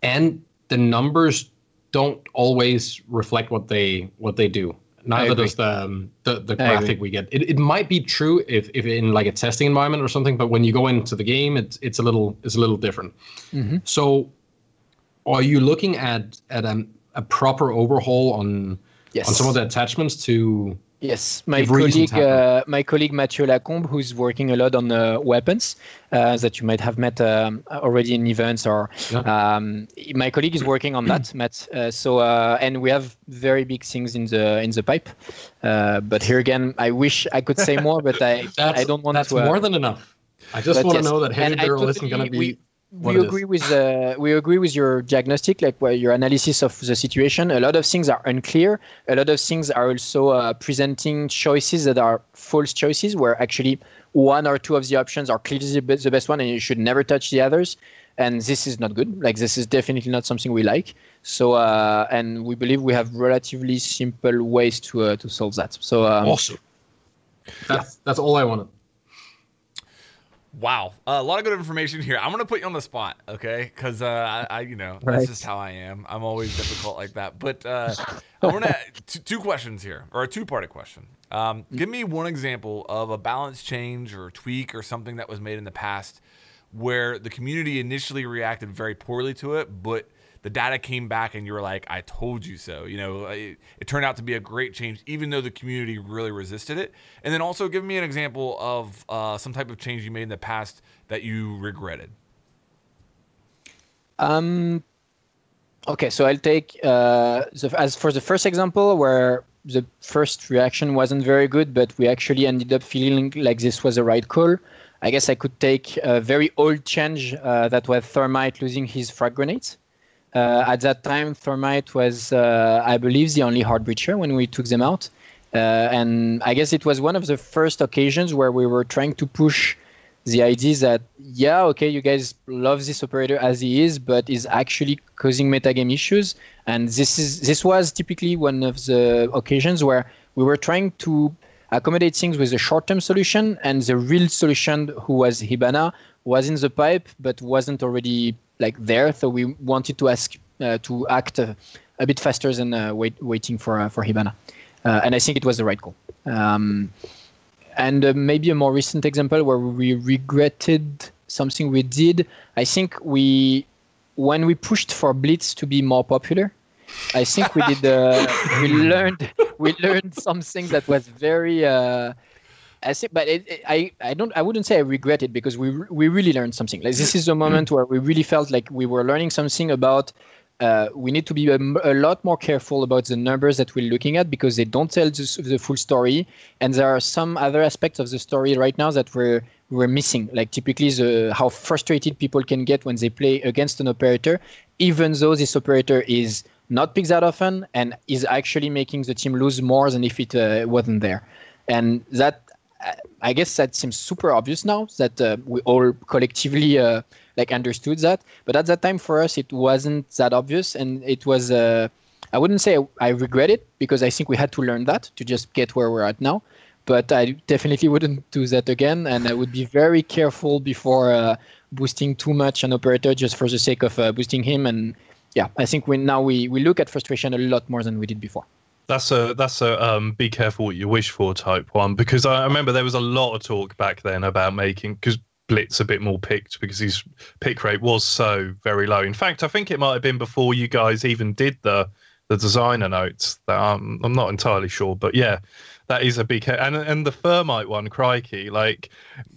and the numbers don't always reflect what they do. Neither does the graphic we get. It might be true if in like a testing environment or something, but when you go into the game, it's a little different. Mm-hmm. So, are you looking at a proper overhaul on some of the attachments to? Yes, my colleague Mathieu Lacombe, who's working a lot on weapons that you might have met already in events, or my colleague is working on that, Matt. And we have very big things in the pipe. But here again, I wish I could say more, but I don't want to. That's more than enough. I just want to know that Heavy Barrel isn't going to be. We agree with your diagnostic, like your analysis of the situation. A lot of things are unclear. A lot of things are also presenting choices that are false choices, where actually one or two of the options are clearly the best one, and you should never touch the others. And this is not good. Like, this is definitely not something we like. So, and we believe we have relatively simple ways to solve that. So, awesome. That's all I wanted. Wow, a lot of good information here. I'm gonna put you on the spot, okay? Because that's just how I am. I'm always difficult like that. But I'm gonna two questions here, or a two-parted question. Give me one example of a balance change or tweak or something that was made in the past where the community initially reacted very poorly to it, but the data came back and you were like, I told you so. It turned out to be a great change, even though the community really resisted it. And then also give me an example of some type of change you made in the past that you regretted. Okay, so I'll take as for the first example, where the first reaction wasn't very good, but we actually ended up feeling like this was the right call. I guess I could take a very old change that was Thermite losing his frag grenades. At that time, Thermite was, I believe, the only hard breacher when we took them out. And I guess it was one of the first occasions where we were trying to push the idea that, you guys love this operator as he is, but is actually causing metagame issues. And this was typically one of the occasions where we were trying to accommodate things with a short-term solution, and the real solution, who was Hibana, was in the pipe, but wasn't already there. So we wanted to ask to act a bit faster than waiting for Hibana. And I think it was the right call. And maybe a more recent example where we regretted something we did. I think when we pushed for Blitz to be more popular, I think we did. We learned something that was very. I wouldn't say I regret it, because we really learned something. Like, this is the moment where we really felt like we were learning something about. We need to be a lot more careful about the numbers that we're looking at, because they don't tell the full story, and there are some other aspects of the story right now that we're were missing. Like typically how frustrated people can get when they play against an operator, even though this operator is not picked that often and is actually making the team lose more than if it wasn't there. And that, I guess that seems super obvious now that we all collectively like understood that. But at that time for us, it wasn't that obvious. And it was, I wouldn't say I regret it, because I think we had to learn that to just get where we're at now. But I definitely wouldn't do that again. And I would be very careful before boosting too much an operator just for the sake of boosting him. And yeah, I think we look at frustration a lot more than we did before. That's a be careful what you wish for type one, because I remember there was a lot of talk back then about making, because Blitz a bit more picked because his pick rate was so very low. In fact, I think it might have been before you guys even did the designer notes. That I'm not entirely sure, but yeah, that is a big and the Thermite one, crikey! Like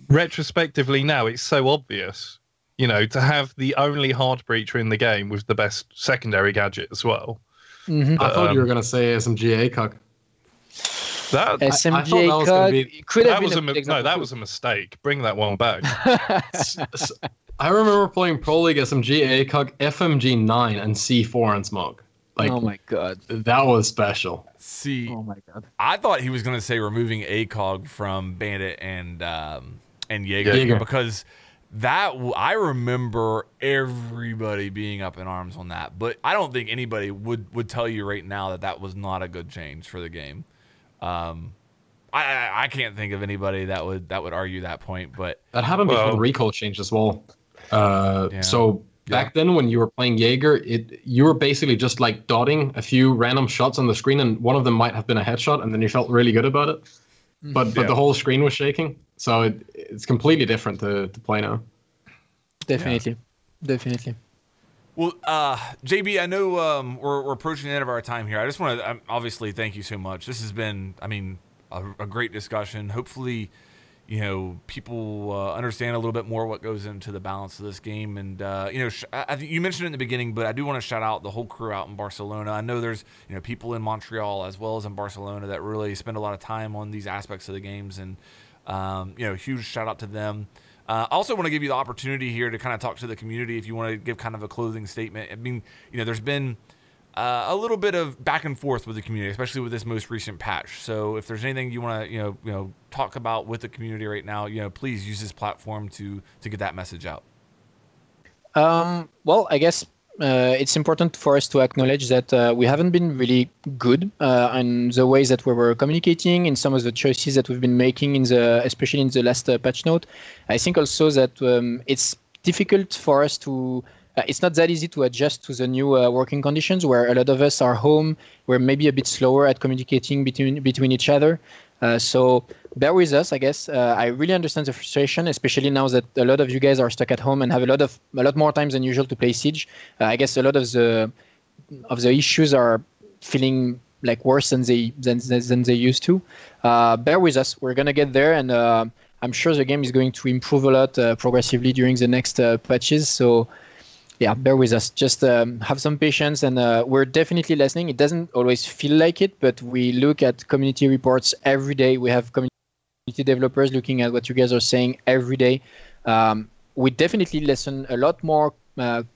retrospectively now, it's so obvious, you know, to have the only hard breacher in the game with the best secondary gadget as well. Mm-hmm. I thought you were gonna say SMG ACOG. That SMG ACOG could have been that was a mistake. Bring that one back. I remember playing Pro League SMG ACOG, FMG 9, and C4 and Smoke. Like, oh my god, that was special. See, oh my god, I thought he was going to say removing ACOG from Bandit and Jaeger, because that I remember everybody being up in arms on that. But I don't think anybody would tell you right now that was not a good change for the game. I can't think of anybody that would argue that point. But that happened before the recall changed as well. So back then, when you were playing Jaeger, you were basically just like dotting a few random shots on the screen, and one of them might have been a headshot, and then you felt really good about it. But the whole screen was shaking, so it's completely different to play now. Definitely. Well, JB, I know we're approaching the end of our time here. I just want to obviously thank you so much. This has been, I mean, a great discussion. Hopefully, you know, people understand a little bit more what goes into the balance of this game. And, you know, I think you mentioned it in the beginning, but I do want to shout out the whole crew out in Barcelona. I know there's, you know, people in Montreal as well as in Barcelona that really spend a lot of time on these aspects of the games. And, you know, huge shout out to them. I also want to give you the opportunity here to kind of talk to the community if you want to give kind of a closing statement. I mean, you know, there's been a little bit of back and forth with the community, especially with this most recent patch. So if there's anything you want to, you know, talk about with the community right now, you know, please use this platform to get that message out. Well, I guess it's important for us to acknowledge that we haven't been really good in the ways that we were communicating, in some of the choices that we've been making especially in the last patch note. I think also that it's difficult for us to. It's not that easy to adjust to the new working conditions, where a lot of us are home. We're maybe a bit slower at communicating between each other. So bear with us, I guess. I really understand the frustration, especially now that a lot of you guys are stuck at home and have a lot more time than usual to play Siege. I guess a lot of the issues are feeling like worse than they used to. Bear with us. We're gonna get there, and I'm sure the game is going to improve a lot progressively during the next patches. So. Yeah, bear with us. Just have some patience, and we're definitely listening. It doesn't always feel like it, but we look at community reports every day. We have community developers looking at what you guys are saying every day. We definitely listen a lot more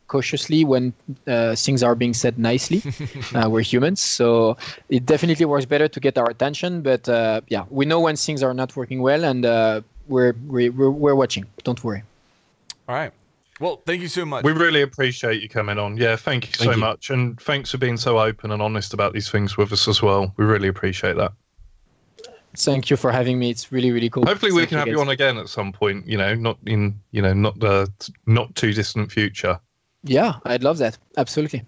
cautiously when things are being said nicely. We're humans, so it definitely works better to get our attention. But yeah, we know when things are not working well, and we're watching. Don't worry. All right. Well, thank you so much. We really appreciate you coming on. Yeah, thank you so much. And thanks for being so open and honest about these things with us as well. We really appreciate that. Thank you for having me. It's really, really cool. Hopefully we can have you on again at some point, you know, not too distant future. Yeah, I'd love that. Absolutely.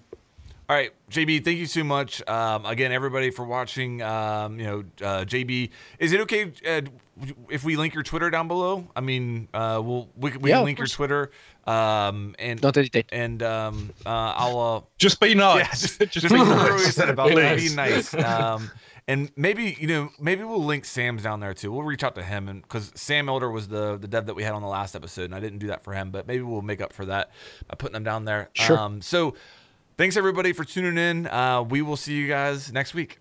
All right, JB, thank you so much. Again, everybody for watching. JB, is it okay if we link your Twitter down below? I mean, we can link your Twitter. And don't hesitate. And I'll just be nice. Yeah, just make sure we said about be nice. And maybe we'll link Sam's down there too. We'll reach out to him, and because Sam Elder was the dev that we had on the last episode, and I didn't do that for him, but maybe we'll make up for that by putting them down there. Sure. So. Thanks, everybody, for tuning in. We will see you guys next week.